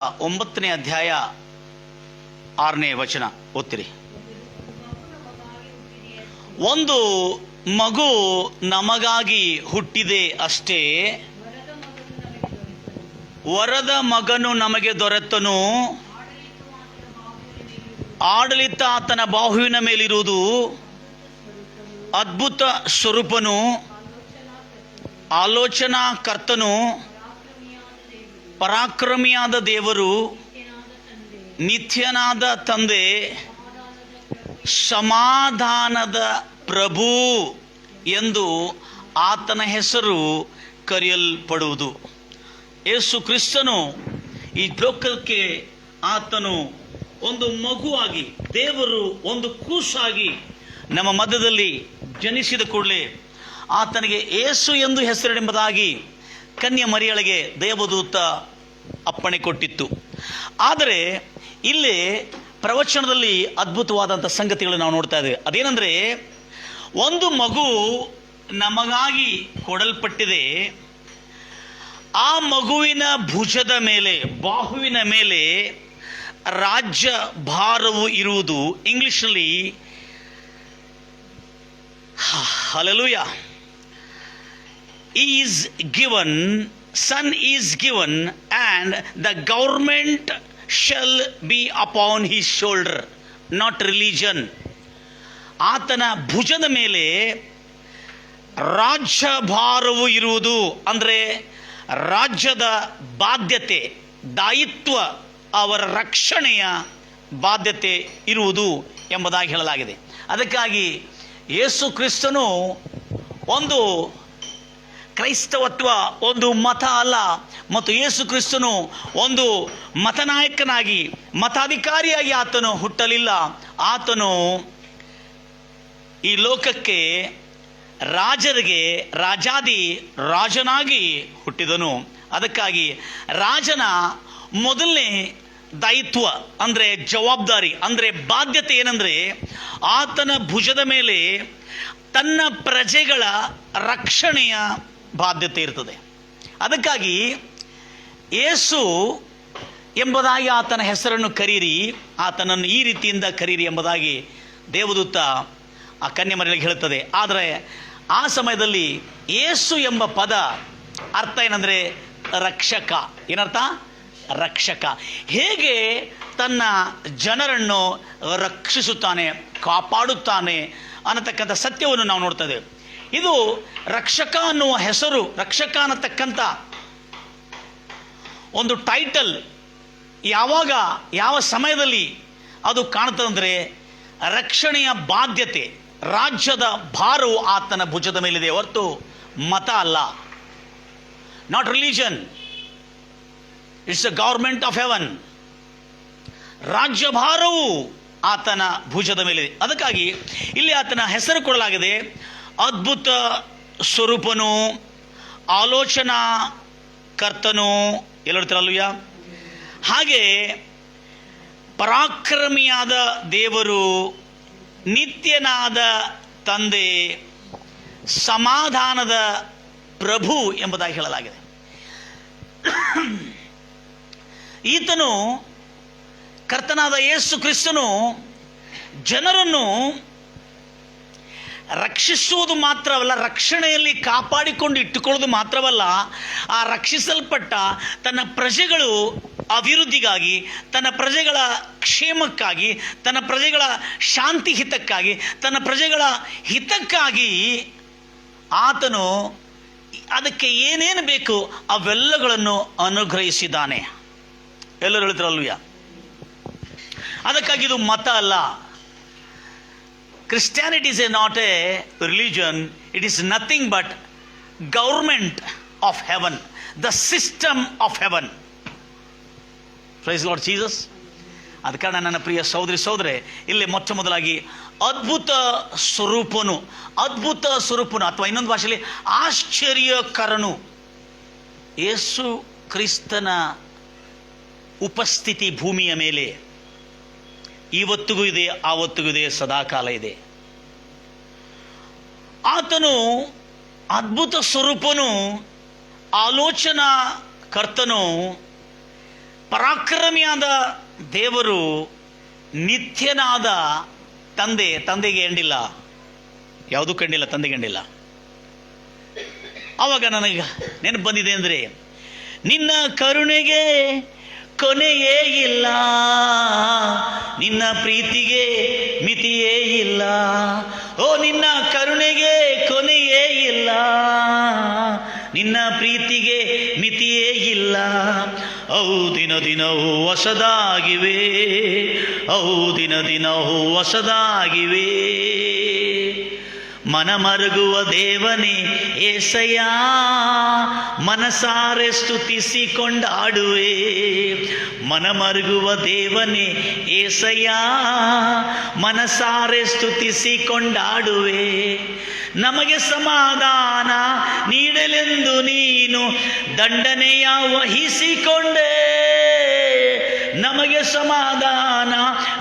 9ನೇ ಅಧ್ಯಾಯ 6ನೇ ವಚನ ಓದ್ತಿರಿ. ಒಂದು ಮಗು ನಮಗಾಗಿ ಹುಟ್ಟಿದೆ ಅಷ್ಟೇ, ವರದ ಮಗನು ನಮಗೆ ದೊರೆತನು, ಆಡಳಿತ ಆತನ ಬಾಹುವಿನ ಮೇಲಿರುವುದು, ಅದ್ಭುತ ಸ್ವರೂಪನು, ಆಲೋಚನಾ ಕರ್ತನು, ಪರಾಕ್ರಮಿಯಾದ ದೇವರು, ನಿತ್ಯನಾದ ತಂದೆ, ಸಮಾಧಾನದ ಪ್ರಭು ಎಂದು ಆತನ ಹೆಸರು ಕರೆಯಲ್ಪಡುವುದು. ಯೇಸು ಕ್ರಿಸ್ತನು ಈ ಲೋಕಕ್ಕೆ ಆತನು ಒಂದು ಮಗುವಾಗಿ, ದೇವರು ಒಂದು ಕೂಸಾಗಿ ನಮ್ಮ ಮಧ್ಯದಲ್ಲಿ ಜನಿಸಿದ ಕೂಡಲೇ ಆತನಿಗೆ ಯೇಸು ಎಂದು ಹೆಸರಿಡೆಂಬುದಾಗಿ ಕನ್ಯೆ ಮರಿಯಳಿಗೆ ದೇವದೂತ ಅಪ್ಪಣೆ ಕೊಟ್ಟಿತ್ತು. ಆದರೆ ಇಲ್ಲಿ ಪ್ರವಚನದಲ್ಲಿ ಅದ್ಭುತವಾದಂಥ ಸಂಗತಿಗಳು ನಾವು ನೋಡ್ತಾ ಇದ್ದೇವೆ. ಅದೇನೆಂದರೆ, ಒಂದು ಮಗು ನಮಗಾಗಿ ಕೊಡಲ್ಪಟ್ಟಿದೆ, ಆ ಮಗುವಿನ ಭುಜದ ಮೇಲೆ, ಬಾಹುವಿನ ಮೇಲೆ ರಾಜ್ಯ ಭಾರವು ಇರುವುದು. ಇಂಗ್ಲಿಷ್ನಲ್ಲಿ hallelujah, is given, son is given, and the government shall be upon his shoulder, not religion. ಆತನ ಭುಜದ ಮೇಲೆ ರಾಜ್ಯಭಾರವು ಇರುವುದು ಅಂದರೆ ರಾಜ್ಯದ ಬಾಧ್ಯತೆ, ದಾಯಿತ್ವ, ಅವರ ರಕ್ಷಣೆಯ ಬಾಧ್ಯತೆ ಇರುವುದು ಎಂಬುದಾಗಿ ಹೇಳಲಾಗಿದೆ. ಅದಕ್ಕಾಗಿ ಯೇಸು ಕ್ರಿಸ್ತನು ಒಂದು ಕ್ರೈಸ್ತವತ್ವ ಒಂದು ಮತ ಅಲ್ಲ, ಮತ್ತು ಯೇಸು ಕ್ರಿಸ್ತನು ಒಂದು ಮತನಾಯಕನಾಗಿ, ಮತಾಧಿಕಾರಿಯಾಗಿ ಆತನು ಹುಟ್ಟಲಿಲ್ಲ. ಆತನು ಈ ಲೋಕಕ್ಕೆ ರಾಜರಿಗೆ ರಾಜಾದಿ ರಾಜನಾಗಿ ಹುಟ್ಟಿದನು. ಅದಕ್ಕಾಗಿ ರಾಜನ ಮೊದಲನೇ ದಾಯಿತ್ವ ಅಂದರೆ ಜವಾಬ್ದಾರಿ ಅಂದರೆ ಬಾಧ್ಯತೆ ಏನಂದರೆ, ಆತನ ಭುಜದ ಮೇಲೆ ತನ್ನ ಪ್ರಜೆಗಳ ರಕ್ಷಣೆಯ ಬಾಧ್ಯತೆ ಇರ್ತದೆ. ಅದಕ್ಕಾಗಿ ಯೇಸು ಎಂಬುದಾಗಿ ಆತನ ಹೆಸರನ್ನು ಕರೀರಿ, ಆತನನ್ನು ಈ ರೀತಿಯಿಂದ ಕರೀರಿ ಎಂಬುದಾಗಿ ದೇವದೂತ ಆ ಕನ್ಯೆ ಮರಿಯಳಿಗೆ ಹೇಳುತ್ತದೆ. ಆದರೆ ಆ ಸಮಯದಲ್ಲಿ ಯೇಸು ಎಂಬ ಪದ ಅರ್ಥ ಏನಂದರೆ ರಕ್ಷಕ. ಏನರ್ಥ? ರಕ್ಷಕ. ಹೇಗೆ ತನ್ನ ಜನರನ್ನು ರಕ್ಷಿಸುತ್ತಾನೆ, ಕಾಪಾಡುತ್ತಾನೆ ಅನ್ನತಕ್ಕಂಥ ಸತ್ಯವನ್ನು ನಾವು ನೋಡ್ತಾ ಇದ್ದೇವೆ. ಇದು ರಕ್ಷಕ ಅನ್ನುವ ಹೆಸರು, ರಕ್ಷಕ ಅನ್ನತಕ್ಕಂಥ ಒಂದು ಟೈಟಲ್ ಯಾವಾಗ ಯಾವ ಸಮಯದಲ್ಲಿ ಅದು ಕಾಣುತ್ತದಂದರೆ, ರಕ್ಷಣೆಯ ಬಾಧ್ಯತೆ, ರಾಜ್ಯದ ಭಾರವು ಆತನ ಭುಜದ ಮೇಲಿದೆ, ಹೊರತು ಮತ ಅಲ್ಲ. Not religion, it's a government of heaven. ರಾಜ್ಯಭಾರವು ಆತನ ಭುಜದ ಮೇಲಿದೆ. ಅದಕ್ಕಾಗಿ ಇಲ್ಲಿ ಆತನ ಹೆಸರು ಕೊಡಲಾಗಿದೆ, ಅದ್ಭುತ ಸ್ವರೂಪನು, ಆಲೋಚನಾ ಕರ್ತನು, ಎಲ್ಲರ್ತೀರಲ್ವಯ್ಯ, ಹಾಗೆ ಪರಾಕ್ರಮಿಯಾದ ದೇವರು, ನಿತ್ಯನಾದ ತಂದೆ, ಸಮಾಧಾನದ ಪ್ರಭು ಎಂಬುದಾಗಿ ಹೇಳಲಾಗಿದೆ. ಈತನು ಕರ್ತನಾದ ಯೇಸು ಕ್ರಿಸ್ತನು ಜನರನ್ನು ರಕ್ಷಿಸುವುದು ಮಾತ್ರವಲ್ಲ, ರಕ್ಷಣೆಯಲ್ಲಿ ಕಾಪಾಡಿಕೊಂಡು ಇಟ್ಟುಕೊಳ್ಳೋದು ಮಾತ್ರವಲ್ಲ, ಆ ರಕ್ಷಿಸಲ್ಪಟ್ಟ ತನ್ನ ಪ್ರಜೆಗಳು ಅಭಿವೃದ್ಧಿಗಾಗಿ, ತನ್ನ ಪ್ರಜೆಗಳ ಕ್ಷೇಮಕ್ಕಾಗಿ, ತನ್ನ ಪ್ರಜೆಗಳ ಶಾಂತಿ ಹಿತಕ್ಕಾಗಿ, ತನ್ನ ಪ್ರಜೆಗಳ ಹಿತಕ್ಕಾಗಿ ಆತನು ಅದಕ್ಕೆ ಏನೇನು ಬೇಕು ಅವೆಲ್ಲಗಳನ್ನು ಅನುಗ್ರಹಿಸಿದ್ದಾನೆ. ಎಲ್ಲರೂ ಹೇಳ್ತಾರಲ್ವಯ್ಯ. ಅದಕ್ಕಾಗಿ ಇದು ಮತ ಅಲ್ಲ. Christianity is not a religion, it is nothing but government of heaven, the system of heaven. Praise Lord Jesus. ಅದ ಕಾರಣ ನನ್ನ ಪ್ರಿಯ ಸಹೋದರಿ ಸಹೋದರೇ, ಇಲ್ಲಿ ಮೊಟ್ಟ ಮೊದಲಾಗಿ ಅದ್ಭುತ ಸ್ವರೂಪನು, ಅದ್ಭುತ ಸ್ವರೂಪನು ಅಥವಾ ಇನ್ನೊಂದು ಭಾಷೆಯಲ್ಲಿ ಆಶ್ಚರ್ಯಕರನು, ಯೇಸು ಕ್ರಿಸ್ತನ ಉಪಸ್ಥಿತಿ ಭೂಮಿಯ ಮೇಲೆ ಇವತ್ತಿಗೂ ಇದೆ, ಆವತ್ತಿಗೂ ಇದೆ, ಸದಾಕಾಲ ಇದೆ. ಆತನು ಅದ್ಭುತ ಸ್ವರೂಪನು, ಆಲೋಚನಾ ಕರ್ತನು, ಪರಾಕ್ರಮಿಯಾದ ದೇವರು ನಿತ್ಯನಾದ ತಂದೆಗೆ ಎಂಡಿಲ್ಲ, ಯಾವುದೂ ಕಂಡಿಲ್ಲ, ತಂದೆಗೆ ಎಂಡಿಲ್ಲ. ಆವಾಗ ನನಗೆ ನೆನಪು ಬಂದಿದೆ ಅಂದರೆ, ನಿನ್ನ ಕರುಣೆಗೆ ಕೊನೆಯೇ ಇಲ್ಲ, ನಿನ್ನ ಪ್ರೀತಿಗೆ ಮಿತಿಯೇ ಇಲ್ಲ. ಓ ನಿನ್ನ ಕರುಣೆಗೆ ಕೊನೆಯೇ ಇಲ್ಲ, ನಿನ್ನ ಪ್ರೀತಿಗೆ ಮಿತಿಯೇ ಇಲ್ಲ. ಅವು ದಿನ ದಿನವೂ ಹೊಸದಾಗಿವೆ, ಅವು ದಿನ ದಿನವೂ ಹೊಸದಾಗಿವೆ. ಮನಮರುಗುವ ದೇವನೇ ಏಸಯ್ಯ, ಮನಸಾರೆ ಸ್ತುತಿಸಿಕೊಂಡಾಡುವೆ. ಮನಮರುಗುವ ದೇವನೇ ಏಸಯ್ಯ, ಮನಸಾರೆ ಸ್ತುತಿಸಿಕೊಂಡಾಡುವೆ. ನಮಗೆ ಸಮಾಧಾನ ನೀಡಲೆಂದು ನೀನು ದಂಡನೆಯ ವಹಿಸಿಕೊಂಡೆ, ನಮಗೆ ಸಮಾಧಾನ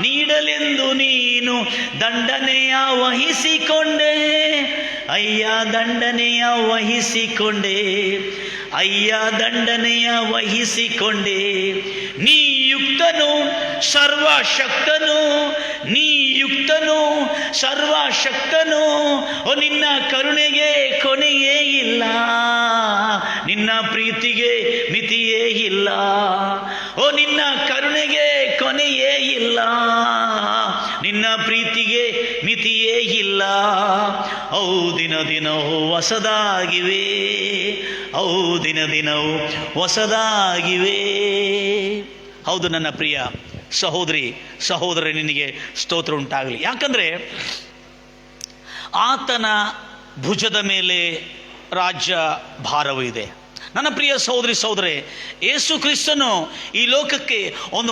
ನೀಡಲೆಂದು ನೀನು ದಂಡನೆಯ ವಹಿಸಿಕೊಂಡೆ. ಅಯ್ಯ ದಂಡನೆಯ ವಹಿಸಿಕೊಂಡೆ, ಅಯ್ಯ ದಂಡನೆಯ ವಹಿಸಿಕೊಂಡೆ. ನೀ ಯುಕ್ತನು ಸರ್ವಶಕ್ತನು, ನೀ ಯುಕ್ತನು ಸರ್ವಶಕ್ತನು. ಓ ನಿನ್ನ ಕರುಣೆಗೆ ಕೊನೆಯೇ ಇಲ್ಲ, ನಿನ್ನ ಪ್ರೀತಿಗೆ ಮಿತಿಯೇ ಇಲ್ಲ. ಓ ನಿನ್ನ ಕರುಣೆಗೆ ಕೊನೆಯೇ ಇಲ್ಲ, ನಿನ್ನ ಪ್ರೀತಿಗೆ ಮಿತಿಯೇ ಇಲ್ಲ. ಅವು ದಿನ ದಿನವೂ ಹೊಸದಾಗಿವೆ, ಅವು ದಿನ ದಿನವೂ ಹೊಸದಾಗಿವೆ. ಹೌದು ನನ್ನ ಪ್ರಿಯ ಸಹೋದರಿ ಸಹೋದರ, ನಿನಗೆ ಸ್ತೋತ್ರ ಉಂಟಾಗಲಿ. ಯಾಕಂದರೆ ಆತನ ಭುಜದ ಮೇಲೆ ರಾಜ್ಯ ಭಾರವೂ ಇದೆ. ನನ್ನ ಪ್ರಿಯ ಸಹೋದರಿ ಸಹೋದರೇ, ಯೇಸು ಕ್ರಿಸ್ತನು ಈ ಲೋಕಕ್ಕೆ ಒಂದು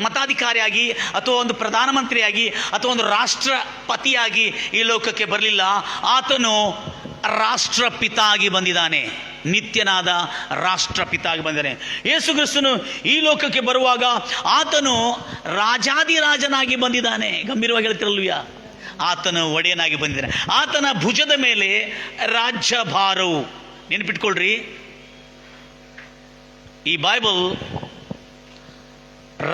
ಮತಾಧಿಕಾರಿಯಾಗಿ ಅಥವಾ ಒಂದು ಪ್ರಧಾನಮಂತ್ರಿಯಾಗಿ ಅಥವಾ ಒಂದು ರಾಷ್ಟ್ರಪತಿಯಾಗಿ ಈ ಲೋಕಕ್ಕೆ ಬರಲಿಲ್ಲ. ಆತನು ರಾಷ್ಟ್ರಪಿತ ಆಗಿ ಬಂದಿದ್ದಾನೆ, ನಿತ್ಯನಾದ ರಾಷ್ಟ್ರಪಿತ ಆಗಿ ಬಂದಿದ್ದಾನೆ. ಯೇಸು ಕ್ರಿಸ್ತನು ಈ ಲೋಕಕ್ಕೆ ಬರುವಾಗ ಆತನು ರಾಜಾದಿರಾಜನಾಗಿ ಬಂದಿದ್ದಾನೆ. ಗಂಭೀರವಾಗಿ ಹೇಳ್ತಿರಲ್ವಿಯಾ? ಆತನು ಒಡೆಯನಾಗಿ ಬಂದಿದ್ದಾನೆ. ಆತನ ಭುಜದ ಮೇಲೆ ರಾಜ್ಯಭಾರವು. ನೆನಪಿಟ್ಕೊಳ್ರಿ, ಈ ಬೈಬಲ್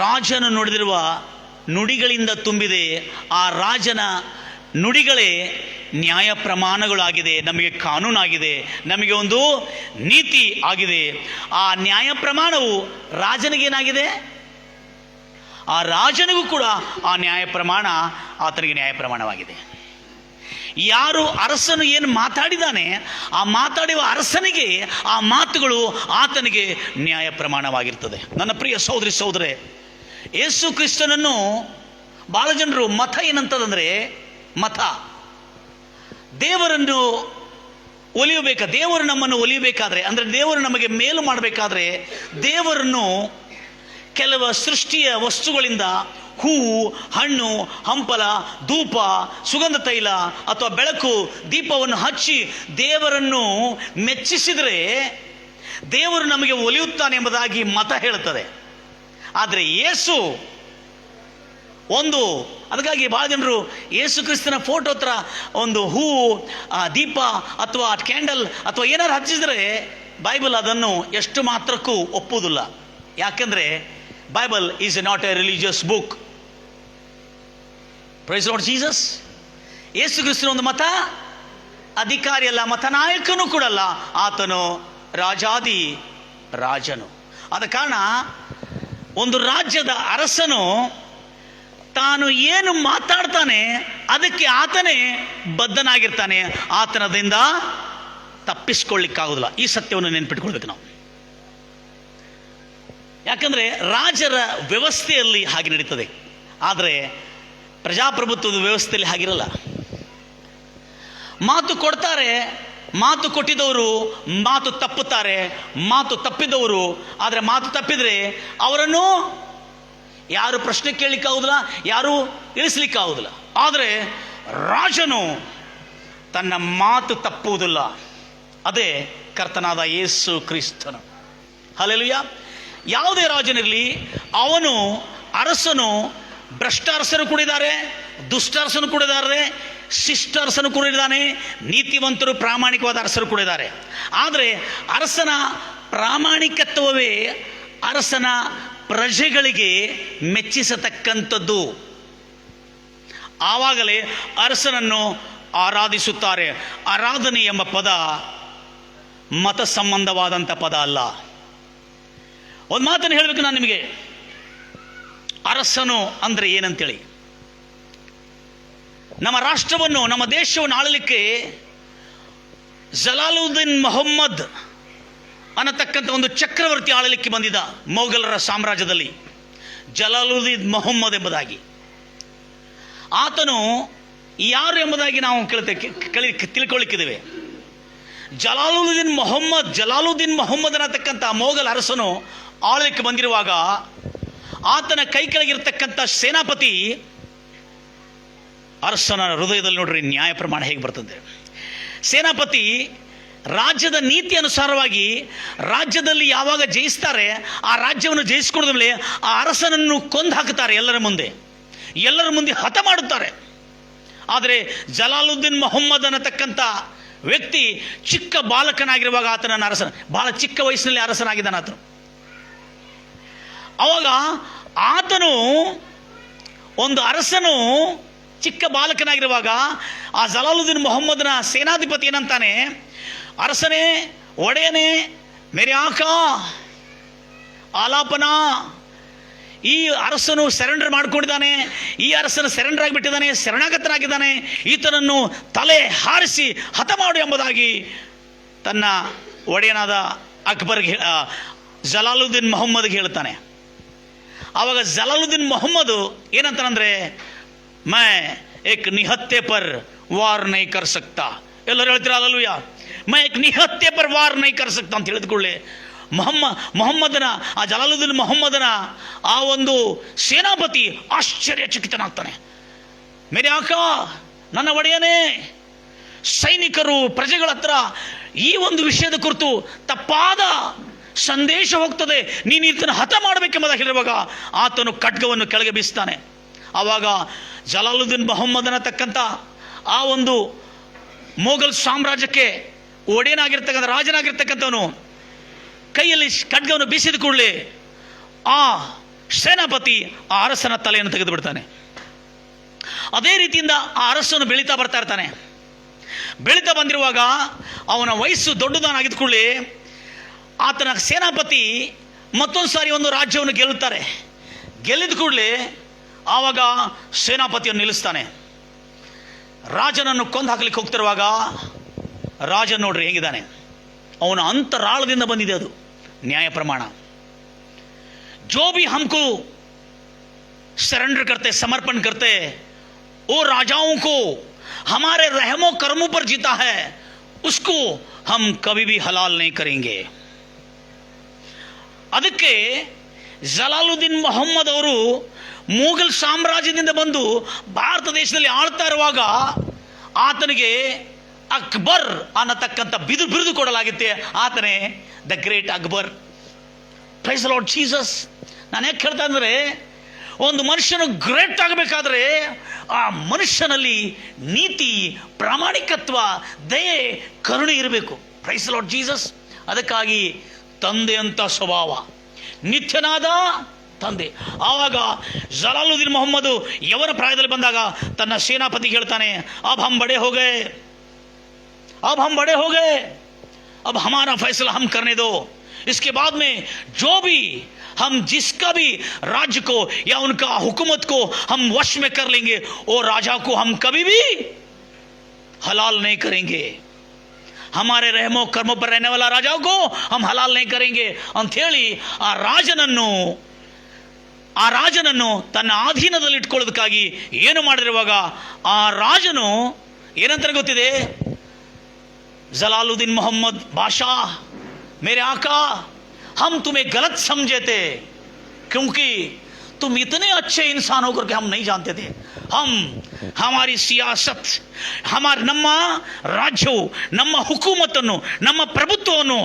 ರಾಜನು ನುಡಿದಿರುವ ನುಡಿಗಳಿಂದ ತುಂಬಿದೆ. ಆ ರಾಜನ ನುಡಿಗಳೇ ನ್ಯಾಯ ಪ್ರಮಾಣಗಳಾಗಿದೆ, ನಮಗೆ ಕಾನೂನಾಗಿದೆ, ನಮಗೆ ಒಂದು ನೀತಿ ಆಗಿದೆ. ಆ ನ್ಯಾಯ ಪ್ರಮಾಣವು ರಾಜನಿಗೇನಾಗಿದೆ, ಆ ರಾಜನಿಗೂ ಕೂಡ ಆ ನ್ಯಾಯ ಪ್ರಮಾಣ ಆತನಿಗೆ ನ್ಯಾಯ ಪ್ರಮಾಣವಾಗಿದೆ. ಯಾರು ಅರಸನು ಏನು ಮಾತಾಡಿದಾನೆ, ಆ ಮಾತಾಡುವ ಅರಸನಿಗೆ ಆ ಮಾತುಗಳು ಆತನಿಗೆ ನ್ಯಾಯ ಪ್ರಮಾಣವಾಗಿರ್ತದೆ. ನನ್ನ ಪ್ರಿಯ ಸಹೋದರಿ ಸಹೋದರೇ, ಯೇಸು ಕ್ರಿಸ್ತನನ್ನು ಬಹಳ ಜನರು ಮತ ಏನಂತದಂದರೆ, ಮತ ದೇವರನ್ನು ದೇವರು ನಮ್ಮನ್ನು ಒಲಿಯಬೇಕಾದ್ರೆ, ಅಂದರೆ ದೇವರು ನಮಗೆ ಮೇಲು ಮಾಡಬೇಕಾದ್ರೆ, ದೇವರನ್ನು ಕೆಲವು ಸೃಷ್ಟಿಯ ವಸ್ತುಗಳಿಂದ ಹೂವು, ಹಣ್ಣು, ಹಂಪಲ, ಧೂಪ, ಸುಗಂಧ ತೈಲ ಅಥವಾ ಬೆಳಕು, ದೀಪವನ್ನು ಹಚ್ಚಿ ದೇವರನ್ನು ಮೆಚ್ಚಿಸಿದರೆ ದೇವರು ನಮಗೆ ಒಲಿಯುತ್ತಾನೆ ಎಂಬುದಾಗಿ ಮತ ಹೇಳುತ್ತದೆ. ಆದರೆ ಯೇಸು ಅದಕ್ಕಾಗಿ ಬಹಳ ಜನರು ಯೇಸು ಕ್ರಿಸ್ತನ ಫೋಟೋ ಹತ್ರ ಒಂದು ಹೂವು, ದೀಪ ಅಥವಾ ಕ್ಯಾಂಡಲ್ ಅಥವಾ ಏನಾರು ಹಚ್ಚಿದರೆ ಬೈಬಲ್ ಅದನ್ನು ಎಷ್ಟು ಮಾತ್ರಕ್ಕೂ ಒಪ್ಪುವುದಿಲ್ಲ. ಯಾಕೆಂದರೆ Bible is not a religious book. Praise Lord Jesus. ಯೇಸು ಕ್ರಿಸ್ತನ ಒಂದು ಮತ ಅಧಿಕಾರಿ ಅಲ್ಲ, ಮತ ನಾಯಕನೂ ಕೂಡ ಅಲ್ಲ, ಆತನು ರಾಜಾದಿ ರಾಜನು. ಆದ ಕಾರಣ ಒಂದು ರಾಜ್ಯದ ಅರಸನು ತಾನು ಏನು ಮಾತಾಡ್ತಾನೆ ಅದಕ್ಕೆ ಆತನೇ ಬದ್ಧನಾಗಿರ್ತಾನೆ, ಆತನದಿಂದ ತಪ್ಪಿಸ್ಕೊಳ್ಳಿಕ್ಕಾಗೋದಿಲ್ಲ. ಈ ಸತ್ಯವನ್ನು ನೆನ್ಪಿಟ್ಕೊಳ್ಬೇಕು ನಾವು. ಯಾಕಂದರೆ ರಾಜರ ವ್ಯವಸ್ಥೆಯಲ್ಲಿ ಹಾಗೆ ನಡೀತದೆ, ಆದರೆ ಪ್ರಜಾಪ್ರಭುತ್ವದ ವ್ಯವಸ್ಥೆಯಲ್ಲಿ ಹಾಗಿರಲ್ಲ. ಮಾತು ಕೊಡ್ತಾರೆ, ಮಾತು ಕೊಟ್ಟಿದ್ದವರು ಮಾತು ತಪ್ಪುತ್ತಾರೆ, ಮಾತು ತಪ್ಪಿದವರು ಆದರೆ ಮಾತು ತಪ್ಪಿದರೆ ಅವರನ್ನು ಯಾರು ಪ್ರಶ್ನೆ ಕೇಳಲಿಕ್ಕಾಗೋದಿಲ್ಲ, ಯಾರು ಇಳಿಸ್ಲಿಕ್ಕಾಗೋದಿಲ್ಲ. ಆದರೆ ರಾಜನು ತನ್ನ ಮಾತು ತಪ್ಪುವುದಿಲ್ಲ. ಅದೇ ಕರ್ತನಾದ ಯೇಸು ಕ್ರಿಸ್ತನು. ಹಲ್ಲೆಲೂಯಾ. ಯಾವುದೇ ರಾಜನಿರಲಿ, ಅವನು ಅರಸನು, ಭ್ರಷ್ಟ ಅರಸನು ಕೂಡ ಇದ್ದಾರೆ, ದುಷ್ಟ ಅರಸನು ಕೂಡ ಇದ್ದಾರೆ, ಶಿಷ್ಟ ಅರಸನು ಕೂಡ ಇದ್ದಾನೆ, ನೀತಿವಂತರು ಪ್ರಾಮಾಣಿಕವಾದ ಅರಸರು ಕೂಡ ಇದ್ದಾರೆ. ಆದರೆ ಅರಸನ ಪ್ರಾಮಾಣಿಕತ್ವವೇ ಅರಸನ ಪ್ರಜೆಗಳಿಗೆ ಮೆಚ್ಚಿಸತಕ್ಕಂಥದ್ದು. ಆವಾಗಲೇ ಅರಸನನ್ನು ಆರಾಧಿಸುತ್ತಾರೆ. ಆರಾಧನೆ ಎಂಬ ಪದ ಮತ ಸಂಬಂಧವಾದಂಥ ಪದ ಅಲ್ಲ. ಒಂದು ಮಾತನ್ನು ಹೇಳಬೇಕು ನಾನು ನಿಮಗೆ, ಅರಸನು ಅಂದರೆ ಏನಂತೇಳಿ. ನಮ್ಮ ರಾಷ್ಟ್ರವನ್ನು, ನಮ್ಮ ದೇಶವನ್ನು ಆಳಲಿಕ್ಕೆ ಜಲಾಲುದ್ದೀನ್ ಮೊಹಮ್ಮದ್ ಅನ್ನತಕ್ಕಂಥ ಒಂದು ಚಕ್ರವರ್ತಿ ಆಳಲಿಕ್ಕೆ ಬಂದಿದ್ದ ಮೊಘಲರ ಸಾಮ್ರಾಜ್ಯದಲ್ಲಿ. ಜಲಾಲುದ್ದೀನ್ ಮೊಹಮ್ಮದ್ ಎಂಬುದಾಗಿ ಆತನು ಯಾರು ಎಂಬುದಾಗಿ ನಾವು ತಿಳ್ಕೊಳ್ಳಿಕ್ಕಿದ್ದೇವೆ. ಜಲಾಲುದ್ದೀನ್ ಮೊಹಮ್ಮದ್ ಅನ್ನತಕ್ಕಂಥ ಮೊಘಲ್ ಅರಸನು ಆಳಲಿಕ್ಕೆ ಬಂದಿರುವಾಗ ಆತನ ಕೈ ಕೆಳಗಿರ್ತಕ್ಕಂಥ ಸೇನಾಪತಿ ಅರಸನ ಹೃದಯದಲ್ಲಿ ನೋಡ್ರಿ ನ್ಯಾಯ ಪ್ರಮಾಣ ಹೇಗೆ ಬರ್ತದೆ. ಸೇನಾಪತಿ ರಾಜ್ಯದ ನೀತಿ ಅನುಸಾರವಾಗಿ ರಾಜ್ಯದಲ್ಲಿ ಯಾವಾಗ ಜಯಿಸ್ತಾರೆ ಆ ರಾಜ್ಯವನ್ನು ಜಯಿಸಿಕೊಂಡ ಮೇಲೆ ಆ ಅರಸನನ್ನು ಕೊಂದು ಹಾಕುತ್ತಾರೆ. ಎಲ್ಲರ ಮುಂದೆ ಹತ ಮಾಡುತ್ತಾರೆ. ಆದರೆ ಜಲಾಲುದ್ದೀನ್ ಮೊಹಮ್ಮದ್ ಅನ್ನತಕ್ಕಂಥ ವ್ಯಕ್ತಿ ಚಿಕ್ಕ ಬಾಲಕನಾಗಿರುವಾಗ ಆತನ ಅರಸನ, ಬಹಳ ಚಿಕ್ಕ ವಯಸ್ಸಿನಲ್ಲಿ ಅರಸನಾಗಿದ್ದಾನೆ ಆತನು. ಅವಾಗ ಆತನು ಒಂದು ಅರಸನು ಚಿಕ್ಕ ಬಾಲಕನಾಗಿರುವಾಗ ಆ ಜಲಾಲುದ್ದೀನ್ ಮೊಹಮ್ಮದನ ಸೇನಾಧಿಪತಿ ಏನಂತಾನೆ, ಅರಸನೇ, ಒಡೆಯನೇ, ಮೇರೆ ಆಕಾ, ಆಲಾಪನ, ಈ ಅರಸನು ಸರೆಂಡರ್ ಮಾಡ್ಕೊಂಡಿದ್ದಾನೆ, ಈ ಅರಸನು ಸರೆಂಡರ್ ಆಗಿಬಿಟ್ಟಿದ್ದಾನೆ, ಶರಣಾಗತನಾಗಿದ್ದಾನೆ, ಈತನನ್ನು ತಲೆ ಹಾರಿಸಿ ಹತ ಮಾಡು ಎಂಬುದಾಗಿ ತನ್ನ ಒಡೆಯನಾದ ಅಕ್ಬರ್ಗೆ ಜಲಾಲುದ್ದೀನ್ ಮೊಹಮ್ಮದ್ಗೆ ಹೇಳ್ತಾನೆ. ಆವಾಗ ಜಲಾಲುದ್ದೀನ್ ಮೊಹಮ್ಮದ್ ಏನಂತಾನಂದ್ರೆ, ಮೈ ಏಕ್ ನಿಹತ್ಯೆ ಪರ್ ವಾರ್ ನೈ ಕರ್ ಸಕ್ತಾ. ಎಲ್ಲರೂ ಹೇಳ್ತೀರ ಅಲ್ಲೂಯ, ಮೈ ಏಕ್ ನಿಹತ್ಯೆ ಪರ್ ವಾರ್ ನೈ ಕರ್ ಸಕ್ತಾ ಅಂತ ಹೇಳಿದ್ಕೊಳ್ಳಿ. ಮೊಹಮ್ಮದನ, ಆ ಜಲಾಲುದ್ದೀನ್ ಮೊಹಮ್ಮದನ ಆ ಒಂದು ಸೇನಾಪತಿ ಆಶ್ಚರ್ಯಚಕಿತನಾಗ್ತಾನೆ. ಮೇರೆ ಆಕಾ, ನನ್ನ ಒಡೆಯನೇ, ಸೈನಿಕರು ಪ್ರಜೆಗಳ ಹತ್ರ ಈ ಒಂದು ವಿಷಯದ ಕುರಿತು ತಪ್ಪಾದ ಸಂದೇಶ ಹೋಗ್ತದೆ, ನೀನು ಈತನ ಹತ ಮಾಡಬೇಕೆಂಬುದಾಗಿ ಹೇಳಿರುವಾಗ ಆತನು ಖಡ್ಗವನ್ನು ಕೆಳಗೆ ಬೀಸ್ತಾನೆ. ಆವಾಗ ಜಲಾಲುದ್ದೀನ್ ಮೊಹಮ್ಮದನ ತಕ್ಕಂಥ ಆ ಒಂದು ಮೊಘಲ್ ಸಾಮ್ರಾಜ್ಯಕ್ಕೆ ಒಡೆಯನಾಗಿರ್ತಕ್ಕಂಥ, ರಾಜನಾಗಿರ್ತಕ್ಕಂಥವನು ಕೈಯಲ್ಲಿ ಖಡ್ಗವನ್ನು ಬೀಸಿದ ಕೂಡಲೇ ಆ ಸೇನಾಪತಿ ಆ ಅರಸನ ತಲೆಯನ್ನು ತೆಗೆದು ಬಿಡ್ತಾನೆ. ಅದೇ ರೀತಿಯಿಂದ ಆ ಅರಸನು ಬೆಳೀತಾ ಬರ್ತಾ ಇರ್ತಾನೆ. ಬೆಳೀತಾ ಬಂದಿರುವಾಗ ಅವನ ವಯಸ್ಸು ದೊಡ್ಡದಾಗಿದ್ದ ಕೂಡಲೇ ಆತನ ಸೇನಾಪತಿ ಮತ್ತೊಂದು ಸಾರಿ ಒಂದು ರಾಜ್ಯವನ್ನು ಗೆಲ್ಲುತ್ತಾರೆ. ಗೆಲ್ಲಿದ ಕೂಡಲೇ ಆವಾಗ ಸೇನಾಪತಿಯನ್ನು ನಿಲ್ಲಿಸ್ತಾನೆ. ರಾಜನನ್ನು ಕೊಂದು ಹಾಕಲಿಕ್ಕೆ ಹೋಗ್ತಿರುವಾಗ ರಾಜ ನೋಡ್ರಿ ಹೇಗಿದ್ದಾನೆ, ಅವನ ಅಂತರಾಳದಿಂದ ಬಂದಿದೆ ಅದು ನ್ಯಾಯ ಪ್ರಮಾಣ. जो भी हमको सरेंडर करते, समर्पण करते, वो राजाओं को हमारे रहमो कर्मों पर जीता है, उसको हम कभी भी हलाल नहीं करेंगे. ಅದಕ್ಕೆ ಜಲಾಲುದ್ದೀನ್ ಮೊಹಮ್ಮದ್ ಅವರು ಮೊಘಲ್ ಸಾಮ್ರಾಜ್ಯದಿಂದ ಬಂದು ಭಾರತ ದೇಶದಲ್ಲಿ ಆಳ್ತಾ ಇರುವಾಗ ಆತನಿಗೆ ಅಕ್ಬರ್ ಅನ್ನತಕ್ಕಂಥ ಬಿರುದು ಕೊಡಲಾಗುತ್ತೆ. ಆತನೇ the great Akbar. Praise the lord Jesus. ನಾನು ಯಾಕೆ ಹೇಳ್ತಾ ಅಂದರೆ, ಒಂದು ಮನುಷ್ಯನು ಗ್ರೇಟ್ ಆಗಬೇಕಾದ್ರೆ ಆ ಮನುಷ್ಯನಲ್ಲಿ ನೀತಿ, ಪ್ರಾಮಾಣಿಕತ್ವ, ದಯೆ, ಕರುಣೆ ಇರಬೇಕು. Praise the lord Jesus. ಅದಕ್ಕಾಗಿ ತಂದೆಯಂಥ ಸ್ವಭಾವ, ನಿತ್ಯನಾದ ತಂದೆ. ಆವಾಗ ಜಲಾಲುದ್ದೀನ್ ಮೊಹಮ್ಮದ್ ಯವನ ಪ್ರಾಯದಲ್ಲಿ ಬಂದಾಗ ತನ್ನ ಸೇನಾಪತಿಗೆ ಹೇಳ್ತಾನೆ, ಅಬ್ ಹಮ್ ಬಡೆ ಹೋ ಗಯೆ, अब हम बड़े हो गए, अब हमारा फैसला हम करने दो. इसके बाद में जो भी हम जिसका भी राज्य को या उनका हुकूमत को हम वश में कर लेंगे, वो राजा को हम कभी भी हलाल नहीं करेंगे. हमारे रहमो कर्मों पर रहने वाला राजाओं को हम हलाल नहीं करेंगे ಅಂತ ಹೇಳಿ ಆ ರಾಜನನ್ನು ತನ್ನ ಅಧೀನದಲ್ಲಿ ಇಟ್ಕೊಳ್ಳೋದಕ್ಕಾಗಿ ಏನು ಮಾಡಿರುವಾಗ ಆ ರಾಜನು ಏನಂತ ಗೊತ್ತಿದೆ, जलालुद्दीन मोहम्मद बादशाह, मेरे आका, हम तुम्हें गलत समझे थे क्योंकि तुम इतने अच्छे इंसान होकर के हम नहीं जानते थे. हम हमारी सियासत, ನಮ್ಮ ರಾಜ್ಯವು, ನಮ್ಮ ಹುಕೂಮತ್ತನ್ನು, ನಮ್ಮ ಪ್ರಭುತ್ವವನ್ನು